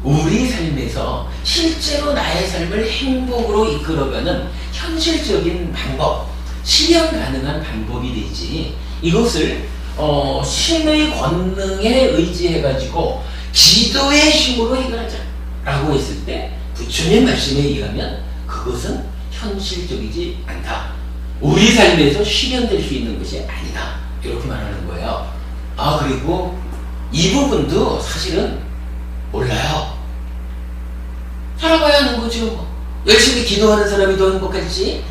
우리 삶에서 실제로 나의 삶을 행복으로 이끌어가는 현실적인 방법, 실현 가능한 방법이 되지, 이것을 신의 권능에 의지해가지고 기도의 힘으로 해결하자라고 했을 때 부처님 말씀에 의하면 그것은 현실적이지 않다. 우리 삶에서 실현될 수 있는 것이 아니다. 이렇게 말하는 거예요. 그리고 이 부분도 사실은 몰라요. 살아봐야 하는 거죠. 열심히 기도하는 사람이 더 행복할지,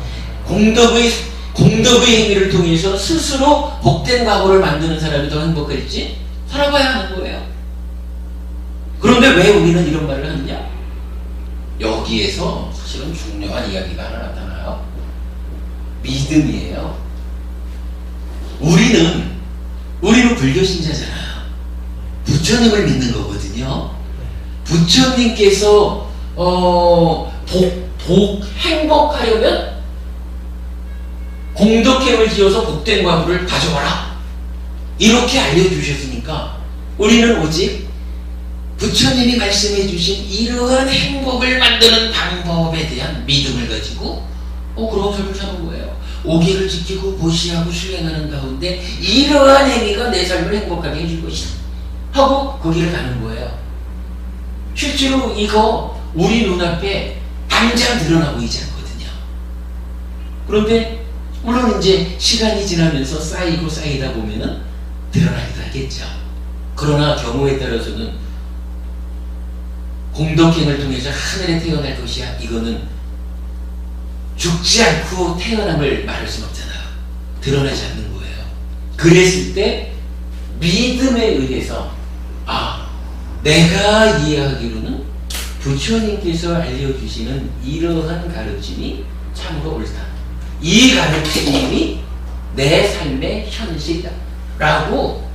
공덕의 행위를 통해서 스스로 복된 과보를 만드는 사람이 더 행복할지 살아봐야 하는 거예요. 그런데 왜 우리는 이런 말을 하느냐? 여기에서 사실은 중요한 이야기가 하나 나타나요. 믿음이에요. 우리는 불교 신자잖아요. 부처님을 믿는 거거든요. 부처님께서 행복하려면 공덕행을 지어서 복된 과보를 가져와라, 이렇게 알려주셨으니까 우리는 오직 부처님이 말씀해 주신 이러한 행복을 만드는 방법에 대한 믿음을 가지고 그런 삶을 사는 거예요. 오계를 지키고 보시하고 수행하는 가운데 이러한 행위가 내 삶을 행복하게 해줄 것이다 하고 그 길을 가는 거예요. 실제로 이거 우리 눈앞에 당장 드러나고 있지 않거든요. 그런데 물론 이제 시간이 지나면서 쌓이다 보면은 드러나기도 하겠죠. 그러나 경우에 따라서는 공덕행을 통해서 하늘에 태어날 것이야, 이거는 죽지 않고 태어남을 말할 수는 없잖아요. 드러나지 않는 거예요. 그랬을 때 믿음에 의해서 내가 이해하기로는 부처님께서 알려주시는 이러한 가르침이 참으로 옳다, 이 가르침이 내 삶의 현실이다 라고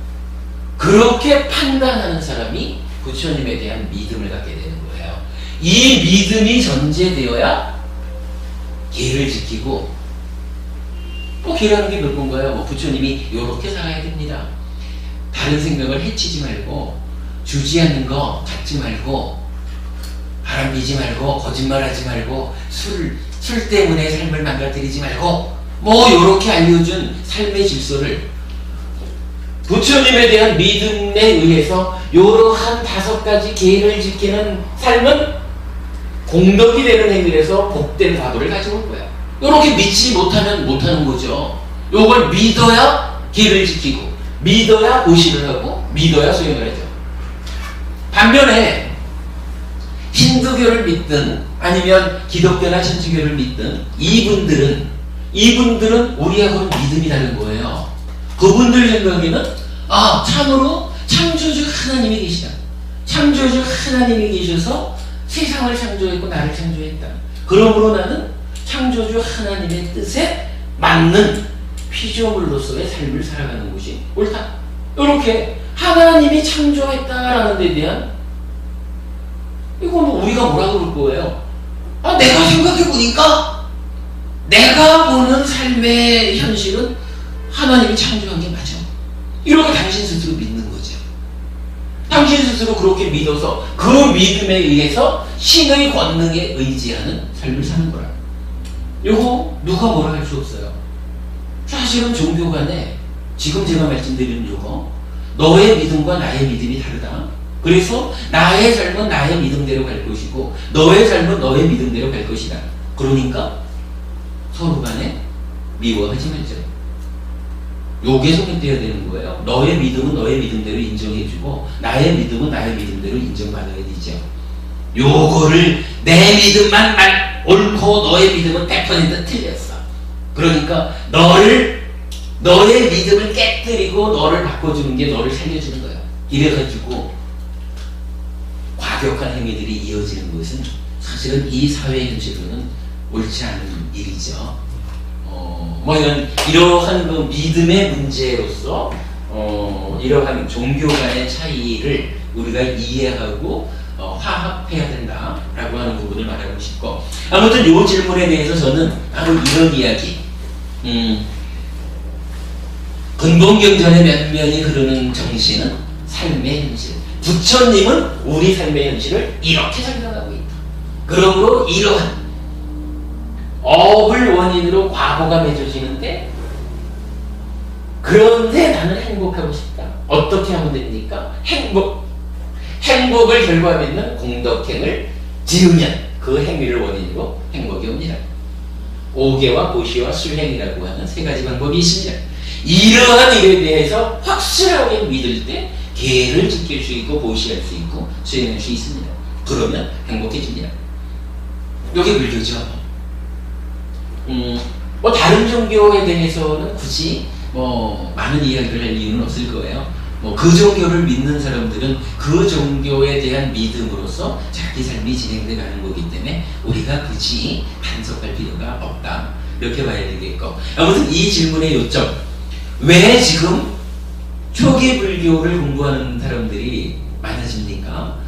그렇게 판단하는 사람이 부처님에 대한 믿음을 갖게 되는 거예요. 이 믿음이 전제되어야 계를 지키고, 계라는 게 몇 건가요? 부처님이 이렇게 살아야 됩니다, 다른 생각을 해치지 말고, 주지 않는 거 갖지 말고, 바람 피지 말고, 거짓말하지 말고, 술 때문에 삶을 망가뜨리지 말고, 이렇게 알려준 삶의 질서를 부처님에 대한 믿음에 의해서 이러한 5가지 계를 지키는 삶은 공덕이 되는 행위에서 복된 과보를 가져올 거야. 이렇게 믿지 못하면 못하는 거죠. 이걸 믿어야 계를 지키고, 믿어야 보시를 하고, 믿어야 수행을 하죠. 반면에 힌두교를 믿든 아니면 기독교나 천주교를 믿든 이분들은 우리하고는 믿음이 다른 거예요. 그분들 생각에는 참으로 창조주 하나님이 계시다, 창조주 하나님이 계셔서 세상을 창조했고 나를 창조했다, 그러므로 나는 창조주 하나님의 뜻에 맞는 피조물로서의 삶을 살아가는 것이 옳다, 이렇게 하나님이 창조했다라는 데 대한, 이거 우리가 뭐라 그럴 거예요? 내가 생각해보니까 내가 보는 삶의 현실은 하나님이 창조한 게 맞아, 이렇게 당신 스스로 믿는 거죠. 당신 스스로 그렇게 믿어서 그 믿음에 의해서 신의 권능에 의지하는 삶을 사는 거라. 이거 누가 뭐라 할 수 없어요. 사실은 종교 간에 지금 제가 말씀드리는 이거, 너의 믿음과 나의 믿음이 다르다, 그래서 나의 삶은 나의 믿음대로 갈 것이고 너의 삶은 너의 믿음대로 갈 것이다, 그러니까 서로 간에 미워하지 말자, 요게 성립되어야 되는 거예요. 너의 믿음은 너의 믿음대로 인정해주고 나의 믿음은 나의 믿음대로 인정받아야 되죠. 요거를 내 믿음만 옳고 너의 믿음은 100% 틀렸어. 그러니까 너의 믿음을 깨뜨리고 너를 바꿔주는 게 너를 살려주는 거야. 이래가지고 과격한 행위들이 이어지는 것은 사실은 이 사회 현실로는 옳지 않은 일이죠. 이러한 그 믿음의 문제로서 이러한 종교 간의 차이를 우리가 이해하고 화합해야 된다라고 하는 부분을 말하고 싶고, 아무튼 이 질문에 대해서 저는 바로 이런 이야기, 근본경전의 면면이 흐르는 정신은 삶의 현실, 부처님은 우리 삶의 현실을 이렇게 설명하고 있다. 그러므로 이러한 업을 원인으로 과거가 맺어지는데, 그런데 나는 행복하고 싶다. 어떻게 하면 됩니까? 행복을 결과 맺는 공덕행을 지으면 그 행위를 원인으로 행복이 옵니다. 오계와 보시와 수행이라고 하는 세 가지 방법이 있습니다. 이러한 일에 대해서 확실하게 믿을 때 계를 지킬 수 있고 보시할 수 있고 수행할 수 있습니다. 그러면 행복해집니다. 이게 불교죠. 다른 종교에 대해서는 굳이 많은 이야기를 할 이유는 없을 거예요. 그 종교를 믿는 사람들은 그 종교에 대한 믿음으로써 자기 삶이 진행돼 가는 거기 때문에 우리가 굳이 간섭할 필요가 없다. 이렇게 봐야 되겠고, 아무튼 이 질문의 요점, 왜 지금 초기 불교를 공부하는 사람들이 많아집니까?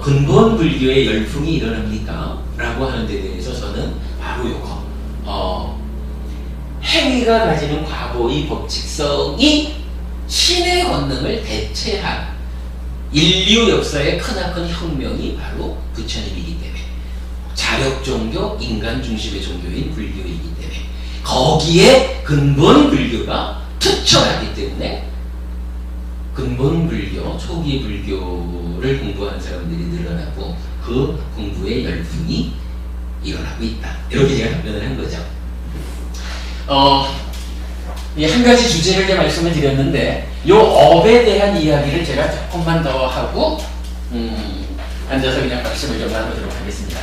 근본 불교의 열풍이 일어납니까? 라고 하는 데 대해서 저는 바로 요거, 행위가 가지는 과거의 법칙성이 신의 권능을 대체한 인류 역사의 크나큰 혁명이 바로 부처님이기 때문에, 자력종교, 인간 중심의 종교인 불교이기 때문에 거기에 근본 불교가 투철하기 때문에 근본 불교, 초기 불교를 공부하는 사람들이 늘어나고 그 공부의 열풍이 일어나고 있다. 이렇게 제가 답변을 한 거죠. 한 가지 주제를 제가 말씀을 드렸는데, 요 업에 대한 이야기를 제가 조금만 더 하고 앉아서 그냥 말씀을 좀 나누도록 하겠습니다.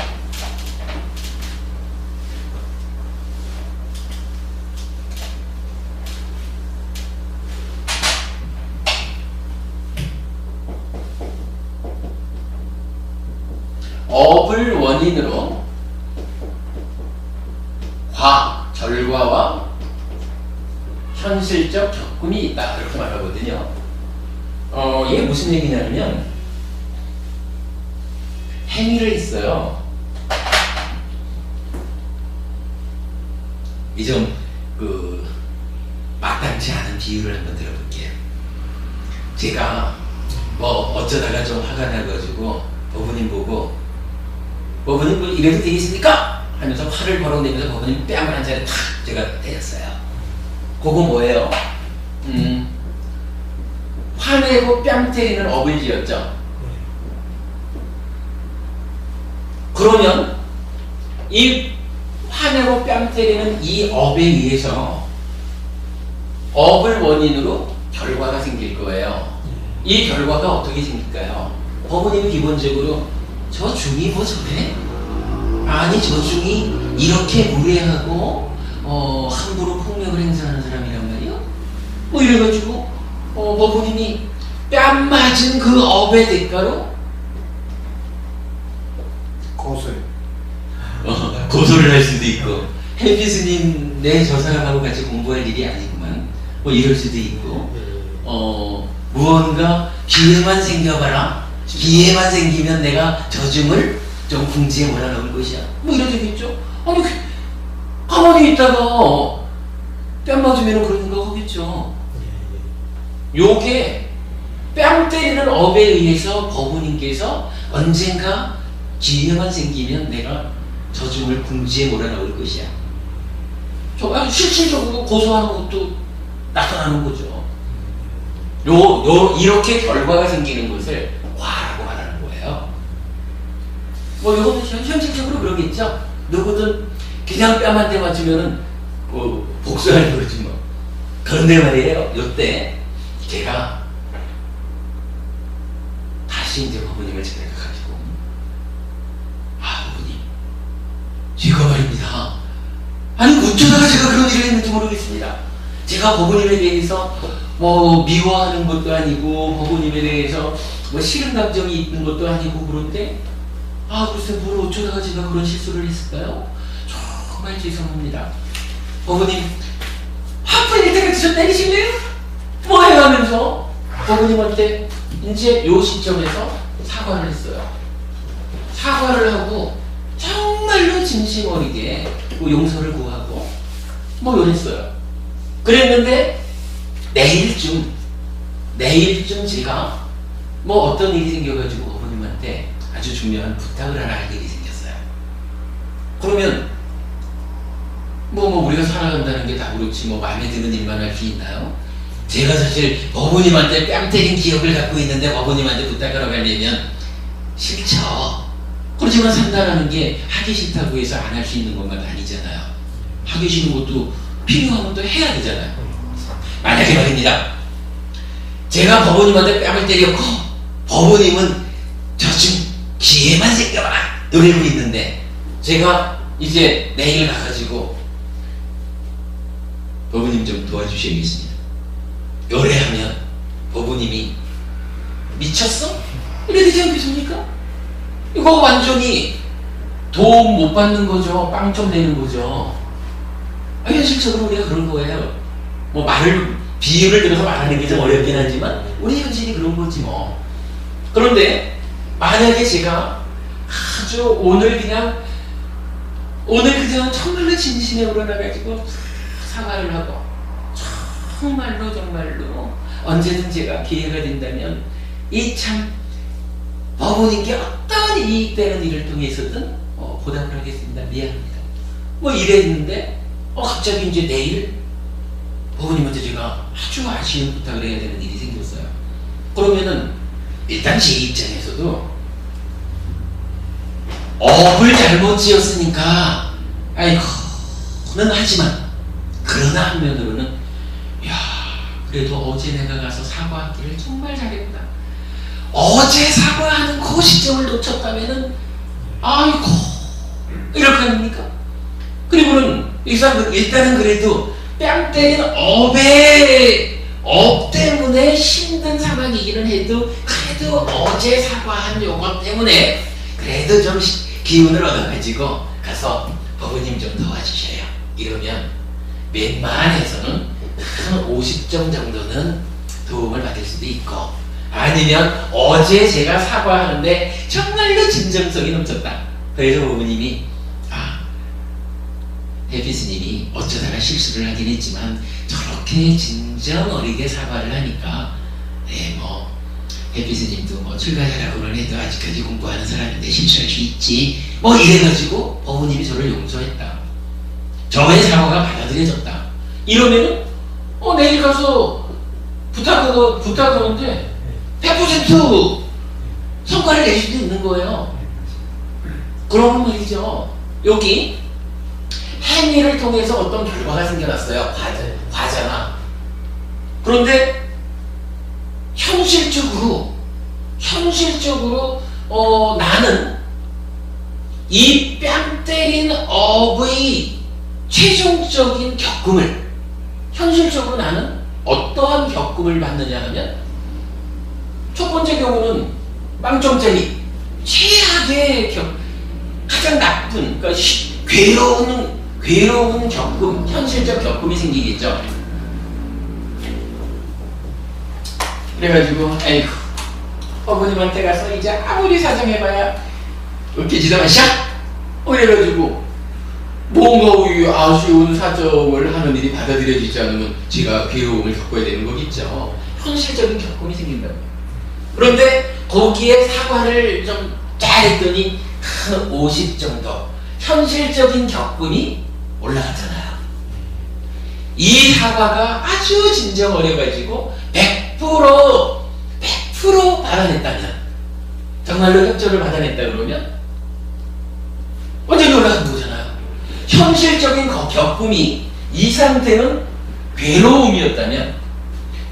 업을 원인으로 결과와 현실적 겪음이 있다, 그렇게 말하거든요. 이게 무슨 얘기냐면, 행위를 했어요. 이 좀 마땅치 않은 비유를 한번 들어볼게요. 제가 어쩌다가 좀 화가 나가지고 법원님 보고, 법원님 이래도 되겠습니까? 하면서 화를 벌어내면서 법원님 뺨을 한 자리에 탁 제가 때렸어요. 그거 뭐예요? 화내고 뺨 때리는 업을 지었죠. 그러면 이 화내고 뺨 때리는 이 업에 의해서 업을 원인으로 결과가 생길 거예요. 이 결과가 어떻게 생길까요? 법원님이 기본적으로 저 중이 뭐 저래? 아니 저 중이 이렇게 무례하고 함부로 폭력을 행사하는 사람이란 말이요? 이래가지고 법원님이 뺨 맞은 그 업의 대가로 고소를 할 수도 있고, 헬피 스님 내 저 사람하고 같이 공부할 일이 아니구만 이럴 수도 있고, 무언가 기회만 생겨봐라, 기회만 생기면 내가 저중을 좀 궁지에 몰아넣을 것이야, 이래도 되겠죠. 아니 가만히 있다가 뺨 맞으면 그런 생각 하겠죠. 요게 뺨 때리는 업에 의해서 법원님께서 언젠가 기회만 생기면 내가 저중을 궁지에 몰아넣을 것이야, 실질적으로 고소하는 것도 나타나는 거죠. 이렇게 결과가 생기는 것을 과라고 말하는 거예요. 이것도 현실적으로 그러겠죠. 누구든 그냥 뺨 한 대 맞으면은 복수하는 거지 뭐. 그런데 말이에요, 요때 제가 다시 이제 법원님을 생각해가지고 제가 말입니다. 아니 어쩌다가 제가 그런 일을 했는지 모르겠습니다. 제가 법원님에 대해서 뭐 미워하는 것도 아니고 법원님에 대해서 뭐 싫은 감정이 있는 것도 아니고 그런데 글쎄 뭘 어쩌다가 제가 그런 실수를 했을까요? 정말 죄송합니다. 법원님 화풀이 때가 저 때리실래요? 뭐해요 하면서 법원님한테 이제 요 시점에서 사과를 했어요. 사과를 하고 정말로 진심 어리게 뭐 용서를 구하고 뭐 이랬어요. 그랬는데 내일쯤 제가 뭐 어떤 일이 생겨가지고 어머님한테 아주 중요한 부탁을 하나 할 일이 생겼어요. 그러면 뭐 우리가 살아간다는 게 다 그렇지 뭐 마음에 드는 일만 할 수 있나요? 제가 사실 어머님한테 뺨 때린 기억을 갖고 있는데 어머님한테 부탁을 하려면 싫죠. 그렇지만 산다라는 게 하기 싫다고 해서 안 할 수 있는 것만 아니잖아요. 하기 싫은 것도 필요하면 또 해야 되잖아요. 만약에 말입니다. 제가 법원님한테 뺨을 때렸고 법원님은 저 지금 기회만 생겨봐라 노래고 있는데 제가 이제 내일 가가지고 법원님 좀 도와주셔야겠습니다. 요래하면 법원님이 미쳤어? 이래 되지 않겠습니까? 이거 완전히 도움 못 받는 거죠. 빵 좀 내는 거죠. 현실적으로 우리가 그런 거예요. 뭐 비유를 들어서 말하는 게 좀 어렵긴 하지만 우리 현실이 그런 거지 뭐. 그런데 만약에 제가 아주 오늘 그냥 정말로 진심에 우러나가지고 사과를 하고 정말로 언제든 제가 기회가 된다면 이 참 법원님께 어떤 이익되는 일을 통해서든 보답을 하겠습니다. 미안합니다. 뭐 이랬는데 갑자기 이제 내일 법원님한테 제가 아주 아쉬운 부탁을 해야 되는 일이 생겼어요. 그러면은 일단 제 입장에서도 업을 잘못 지었으니까 아이고는 하지만 그러나 한면으로는 야 그래도 어제 내가 가서 사과하기를 정말 잘했구나. 어제 사과하는 그 시점을 놓쳤다면은 아이고 이렇게 아닙니까? 그리고는 일단은 그래도 뺨 때린 업 때문에 힘든 상황이기는 해도 그래도 어제 사과한 요것 때문에 그래도 좀 기운을 얻어가지고 가서 법원님 좀 도와주셔요. 이러면 웬만해서는 한 50점 정도는 도움을 받을 수도 있고 아니면 어제 제가 사과하는데 정말로 진정성이 넘쳤다. 그래서 법원님이 해피스님이 어쩌다가 실수를 하긴 했지만 저렇게 진정 어리게 사과를 하니까 뭐 해피스님도 뭐 출가자라고는 해도 아직까지 공부하는 사람인데 실수할 수 있지 뭐 이래가지고 법원님이 저를 용서했다. 저의 사과가 받아들여졌다. 이러면은 내일 가서 부탁하는데 100% 성과를 낼 수도 있는 거예요. 그러면 말이죠. 여기 행위를 통해서 어떤 결과가 생겨났어요. 과자나. 그런데 현실적으로 나는 이 뺨 때린 업의 최종적인 겪음을 현실적으로 나는 어떠한 겪음을 받느냐 하면 첫 번째 경우는 빵점짜리 최악의 가장 나쁜 그러니까 괴로운 겪음, 현실적 겪음이 생기겠죠. 그래가지고 아이고 어머님한테 가서 이제 아무리 사정해봐야 웃기지도 마셔? 이래가지고 뭔가 아쉬운 사정을 하는 일이 받아들여지지 않으면 제가 괴로움을 겪어야 되는 거겠죠. 현실적인 겪음이 생긴다고요. 그런데 거기에 사과를 좀 잘했더니 한 50 정도 현실적인 겪음이 올라갔잖아요. 이 사과가 아주 진정 어려가지고 100% 받아냈다면 정말로 협조를 받아냈다 그러면 완전히 올라간 거잖아요. 현실적인 겪음이 이 상태는 괴로움이었다면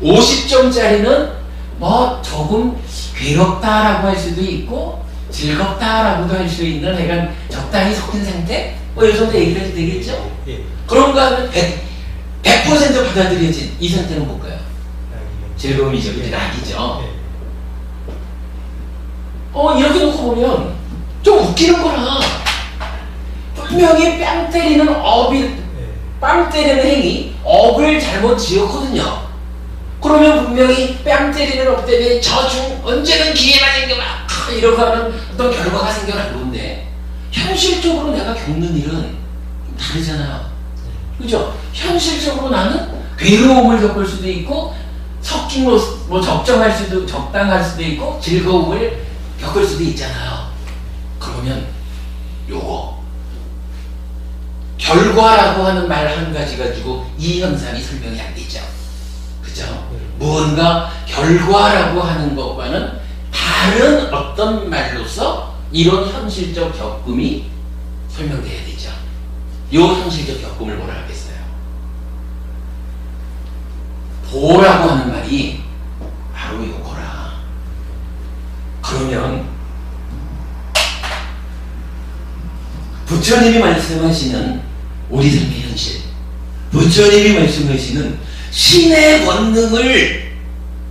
50점짜리는 뭐 조금 괴롭다라고 할 수도 있고 즐겁다라고도 할 수 있는 약간 적당히 섞인 상태? 이 정도 얘기를 해도 되겠죠? 예. 그런가 하면 100% 받아들여진 이 상태는 뭘까요? 즐거움이죠. 그게 낙이죠. 예. 이렇게 놓고 보면 좀 웃기는 거라. 분명히 뺨 때리는 빵 때리는 행위, 업을 잘못 지었거든요. 그러면 분명히 뺨 때리는 업 때문에 저중 언제는 기회가 생겨라 이렇게 하는 어떤 결과가 생겨날 건데, 현실적으로 내가 겪는 일은 좀 다르잖아요. 그죠? 현실적으로 나는 괴로움을 겪을 수도 있고, 섞인 뭐 적당할 수도 있고, 즐거움을 겪을 수도 있잖아요. 그러면 요거 결과라고 하는 말 한 가지 가지고 이 현상이 설명이 안 되죠. 그죠? 무언가 결과라고 하는 것과는 다른 어떤 말로서 이런 현실적 겪음이 설명돼야 되죠. 요 현실적 겪음을 뭐라 하겠어요? 보라고 하는 말이 바로 요거라. 그러면 부처님이 말씀하시는 우리 삶의 현실, 부처님이 말씀하시는 신의 권능을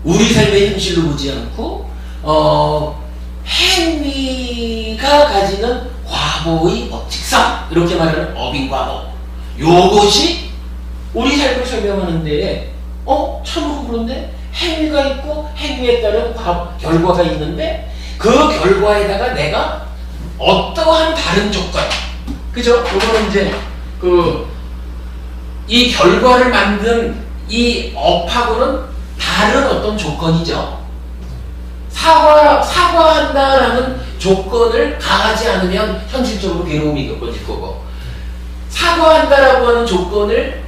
우리 삶의 현실로 보지 않고 행위가 가지는 과보의 법칙성, 이렇게 말하는 업인과보, 요것이 우리 삶을 설명하는데 참으로 그런데 행위가 있고 행위에 따른 결과가 있는데, 그 결과에다가 내가 어떠한 다른 조건, 그죠? 이거는 이제 이 결과를 만든 이 업하고는 다른 어떤 조건이죠. 사과한다라는 조건을 가하지 않으면 현실적으로 괴로움이 겪어질 거고, 사과한다라고 하는 조건을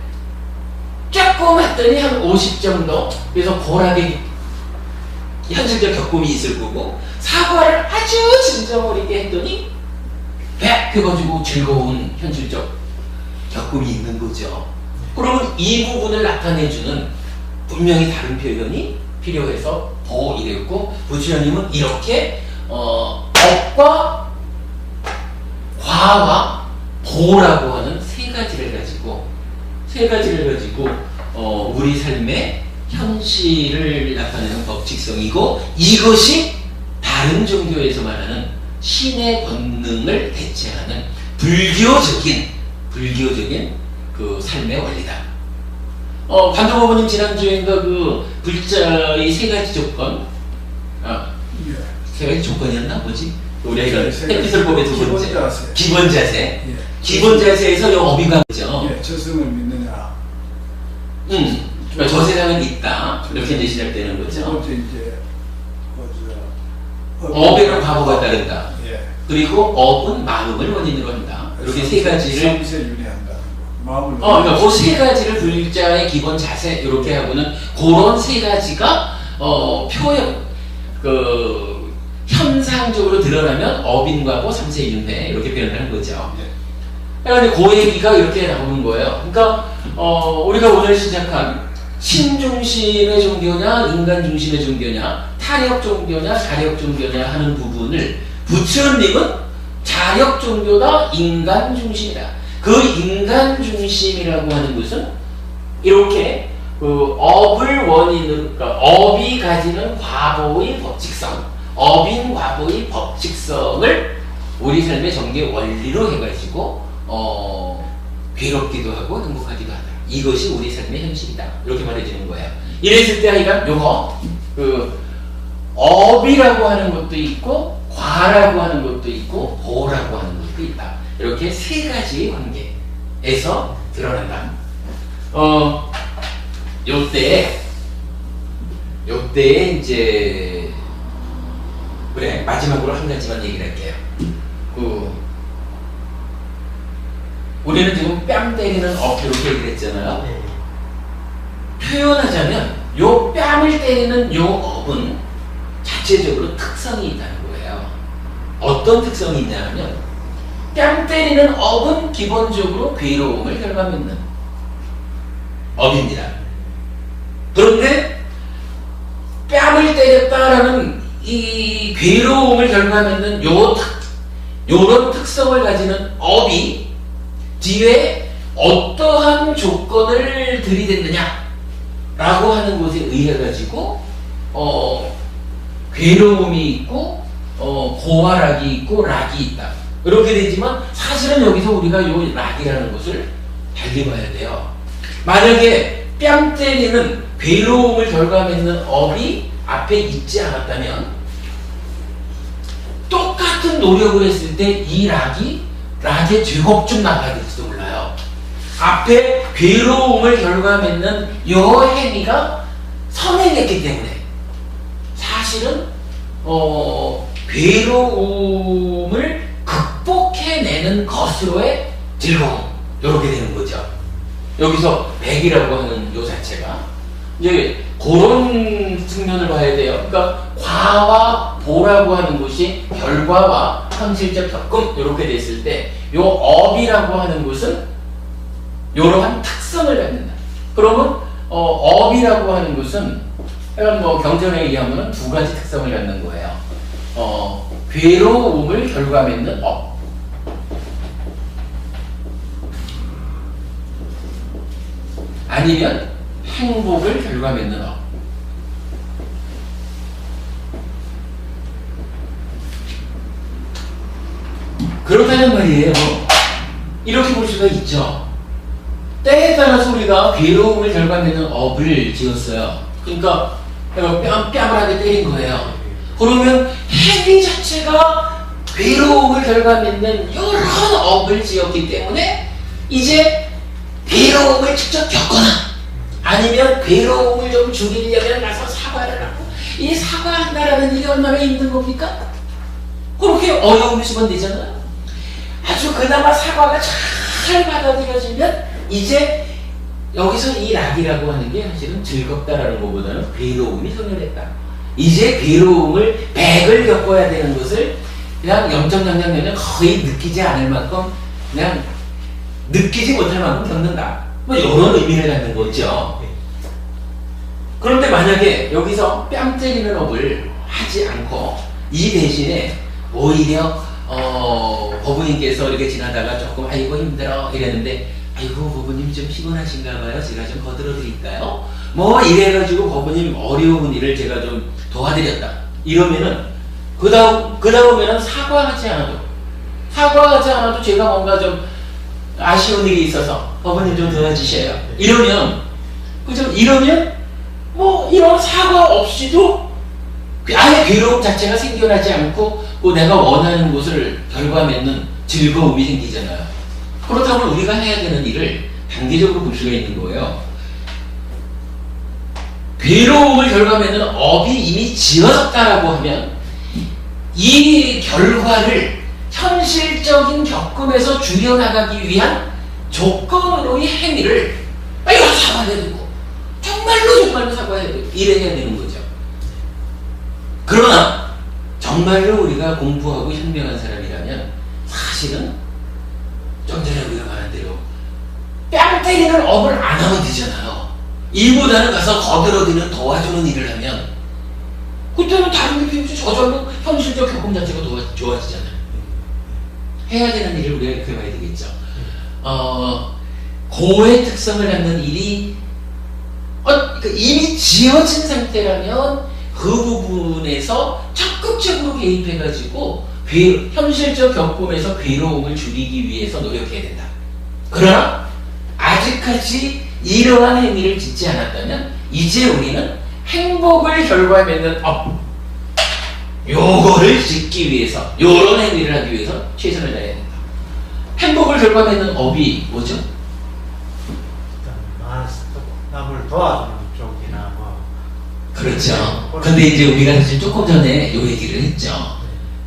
조금 했더니 한 50 정도, 그래서 고락의 현실적 겪음이 있을 거고, 사과를 아주 진정어리게 했더니 백 해가지고 즐거운 현실적 겪음이 있는 거죠. 그러면 이 부분을 나타내주는 분명히 다른 표현이 필요해서 보 이랬고, 부처님은 이렇게 업과 과와 보라고 하는 세 가지를 가지고 우리 삶의 현실을 나타내는 법칙성이고, 이것이 다른 종교에서 말하는 신의 권능을 대체하는 불교적인 그 삶의 원리다. 관동어머님 지난주에인가 그 불자의 세 가지 조건, 세 가지 조건이었나? 뭐지? 우리 아이가 해피설법의 두 번째 기본 자세. 기본 자세에서 요 업이가 죠. 저승을 믿느냐. 저 세상은 있다. 이렇게 이제 시작되는 거죠. 두 번째 이제 업에는 과보가 따른다. 예. 그리고 업은 마음을 원인으로 한다. 이렇게 세 가지를 삼세윤회한다는 거. 마음을. 그러니까 그 세 가지를 불자의 기본 자세 이렇게 하고는 그런 세 가지가 표현 현상적으로 드러나면 업인과보 삼세윤회 이렇게 표현하는 거죠. 그러니까 그 얘기가 이렇게 나오는 거예요. 그러니까 우리가 오늘 시작한 신중심의 종교냐 인간 중심의 종교냐 타력 종교냐 자력 종교냐 하는 부분을 부처님은 자력 종교다, 인간 중심이다. 그 인간 중심이라고 하는 것은 이렇게 업을 원인으로, 그러니까 업이 가지는 과보의 법칙성, 업인 과보의 법칙성을 우리 삶의 전개 원리로 해가지고 괴롭기도 하고 행복하기도 하다. 이것이 우리 삶의 현실이다. 이렇게 말해주는 거예요. 이랬을 때 하여간 요거 업이라고 하는 것도 있고 과라고 하는 것도 있고 보라고 하는 것도 있다. 이렇게 세 가지 관계에서 드러난다. 요때에 이제 그래 마지막으로 한 가지만 얘기를 할게요. 우리는 지금 뺨 때리는 업 이렇게 얘기를 했잖아요. 표현하자면 요 뺨을 때리는 요 업은 자체적으로 특성이 있다는 거예요. 어떤 특성이 있냐 하면 뺨 때리는 업은 기본적으로 괴로움을 결과맺는 업입니다. 그런데 뺨을 때렸다라는 이 괴로움을 결과맺는 요런 특성을 가지는 업이 뒤에 어떠한 조건을 들이댔느냐 라고 하는 것에 의해 가지고 괴로움이 있고 고화락이 있고 락이 있다. 이렇게 되지만 사실은 여기서 우리가 요 락이라는 것을 달리 봐야 돼요. 만약에 뺨 때리는 괴로움을 결과맺는 업이 앞에 있지 않았다면 똑같은 노력을 했을 때 이 락의 제곱쯤 나가겠지도 몰라요. 앞에 괴로움을 결과맺는 요 행위가 선행했기 때문에 사실은 괴로움을 극복해내는 것으로의 즐거움 이렇게 되는 거죠. 여기서 백이라고 하는 요 자체가 이제 그런 측면을 봐야 돼요. 그러니까 과와 보라고 하는 것이 결과와 현실적 겪음 이렇게 됐을 때 요 업이라고 하는 것은 이러한 특성을 갖는다. 그러면 업이라고 하는 것은 뭐 경전에 의하면 두 가지 특성을 갖는 거예요. 괴로움을 결과맺는 업. 아니면 행복을 결과맺는 업. 그렇다는 말이에요. 이렇게 볼 수가 있죠. 때에 따라서 우리가 괴로움을 결과맺는 업을 지었어요. 그러니까 뺨을 하게 때린 거예요. 그러면 행위 자체가 괴로움을 결과맺는 이런 업을 지었기 때문에 이제 괴로움을 직접 겪거나 아니면 괴로움을 좀 줄이려면 가서 사과를 하고 이 사과한다라는 일이 얼마나 힘든 겁니까? 그렇게 어려움이 수반되잖아요. 아주 그나마 사과가 잘 받아들여지면 이제 여기서 이 락이라고 하는 게 사실은 즐겁다라는 것보다는 괴로움이 소멸했다. 이제 괴로움을 100을 겪어야 되는 것을 그냥 0.0000 거의 느끼지 않을 만큼 그냥 느끼지 못할 만큼 겪는다. 뭐 이런 의미를 갖는 거죠. 그런데 만약에 여기서 뺨 때리는 업을 하지 않고 이 대신에 오히려 법부님께서 이렇게 지나다가 조금 아이고 힘들어 이랬는데 아이고 법부님 좀 피곤하신가 봐요. 제가 좀 거들어 드릴까요? 뭐 이래가지고 법부님 어려운 일을 제가 좀 도와드렸다. 이러면은 그 다음에는 사과하지 않아도 제가 뭔가 좀 아쉬운 일이 있어서 법부님 좀 도와주셔요. 이러면 뭐 이런 사과 없이도 아예 괴로움 자체가 생겨나지 않고 내가 원하는 것을 결과맺는 즐거움이 생기잖아요. 그렇다면 우리가 해야 되는 일을 단계적으로 볼 수가 있는 거예요. 괴로움을 결과맺는 업이 이미 지어졌다라고 하면 이 결과를 현실적인 겪음에서 줄여나가기 위한 조건으로의 행위를 빨리 사과해야 되고 정말로 사과해야 되고 이래야 되는 거죠. 그러나 정말로 우리가 공부하고 현명한 사람이라면 사실은 좀 전에 우리가 말한 대로 뺨 때리는 업을 안 하면 되잖아요. 이보다는 가서 거들어드는 도와주는 일을 하면 그때는 다른 게 필요 없이 저절로 현실적 겪음 자체가 좋아지잖아요. 해야 되는 일을 우리가 이렇게 봐야 되겠죠. 고의 특성을 갖는 일이 이미 지어진 상태라면 그 부분에서 적극적으로 개입해가지고 현실적 겪음에서 괴로움을 줄이기 위해서 노력해야 된다. 그러나 아직까지 이러한 행위를 짓지 않았다면 이제 우리는 행복을 결과맺는 업 요거를 짓기 위해서 요런 행위를 하기 위해서 최선을 다해야 된다. 행복을 결과맺는 업이 뭐죠? 남을 도와주는 쪽이나 뭐 그렇죠. 근데 이제 우리가 사실 조금 전에 요 얘기를 했죠.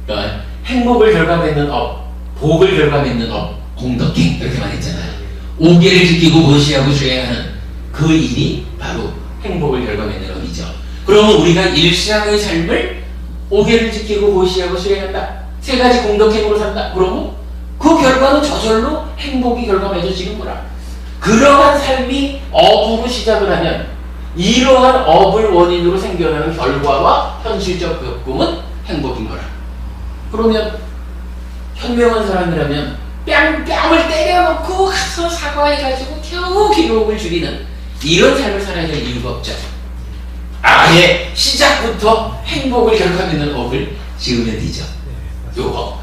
그러니까 행복을 결과맺는 업, 복을 결과맺는 업, 공덕행 이렇게 말했잖아요. 오계를 지키고 모시하고 수행하는 그 일이 바로 행복을 결과맺는 업이죠. 그러면 우리가 일상의 삶을 오계를 지키고 모시하고 수행한다. 세 가지 공덕행으로 산다. 그러면 그 결과는 저절로 행복이 결과맺어지는 거라. 그러한 삶이 업으로 시작을 하면 이러한 업을 원인으로 생겨나는 결과와 현실적 겪음은 행복인 거라. 그러면 현명한 사람이라면 뺨을 때려놓고 가서 사과해가지고 겨우 기록을 줄이는 이런 삶을 살아야 될 이유가 없죠. 아예 시작부터 행복을 결합하는 업을 지으면 되죠. 요거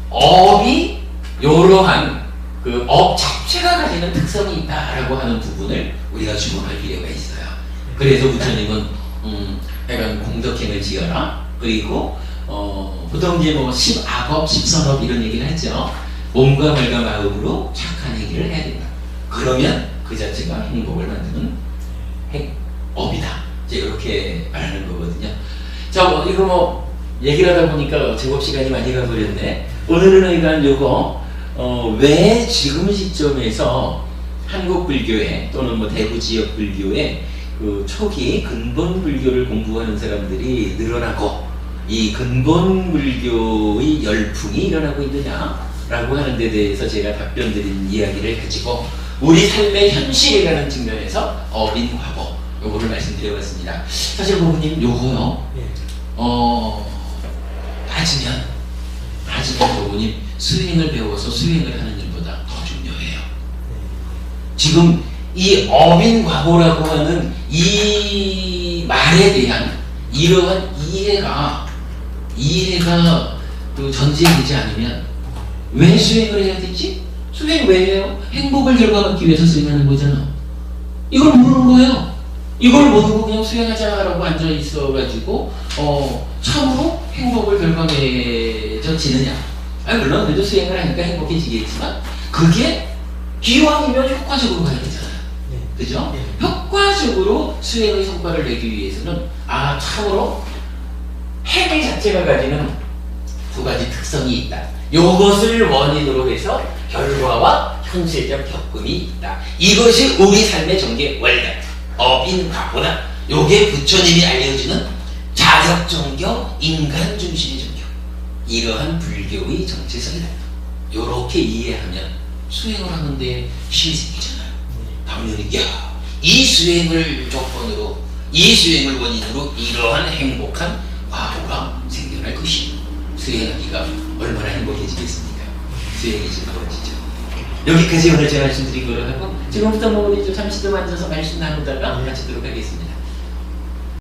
업이 요러한 그 업 자체가 가지는 특성이 있다라고 하는 부분을 우리가 주목할 필요가 있어요. 그래서 부처님은 약간 공덕행을 지어라. 그리고 보통 이제 뭐 10악업, 10선업 이런 얘기를 하죠. 몸과 말과 마음으로 착한 행위를 해야 된다. 그러면 그 자체가 행복을 만드는 업이다. 이제 이렇게 말하는 거거든요. 자, 이거 뭐 얘기를 하다 보니까 제법 시간이 많이 가버렸네. 오늘은 그러니까 요거 왜 지금 시점에서 한국 불교에 또는 뭐 대구 지역 불교에 그 초기 근본 불교를 공부하는 사람들이 늘어나고 이 근본 불교의 열풍이 일어나고 있느냐라고 하는 데 대해서 제가 답변 드린 이야기를 가지고 우리 삶의 현실이라는 측면에서 어빈화보 요거를 말씀드려봤습니다. 사실 부모님 요거요 따지면 부모님 수행을 배워서 수행을 하는 일보다 더 중요해요. 지금 이 어빈과보라고 하는 이 말에 대한 이러한 이해가 그 전제되지 않으면 왜 수행을 해야 되지? 수행 왜 해요? 행복을 결과받기 위해서 수행하는 거잖아. 이걸 모르는 거예요. 이걸 모르고 그냥 수행하자라고 앉아 있어가지고 참으로 행복을 결과맺어지느냐? 물론 그래도 수행을 하니까 행복해지겠지만 그게 기왕이면 효과적으로 가야 되잖아요. 그죠? 효과적으로 수행의 성과를 내기 위해서는 참으로 행위 자체가 가지는 두 가지 특성이 있다. 이것을 원인으로 해서 결과와 현실적 겪음이 있다. 이것이 우리 삶의 전개 원래 어빈과보다 요게 부처님이 알려주는 자력정교, 인간 중심의 정교, 이러한 불교의 정체성이다. 요렇게 이해하면 수행을 하는데 힘이 생기잖아요. 당연히 이 수행을 조건으로, 이 수행을 원인으로 이러한 행복한 과보가 생겨날 것이 수행하기가 얼마나 행복해지겠습니까? 수행이 즐거워지죠. 여기까지 오늘 제가 말씀드린 거를 하고 지금부터 뭐 우리 좀 잠시 좀 앉아서 말씀 나누다가 마치도록 하겠습니다.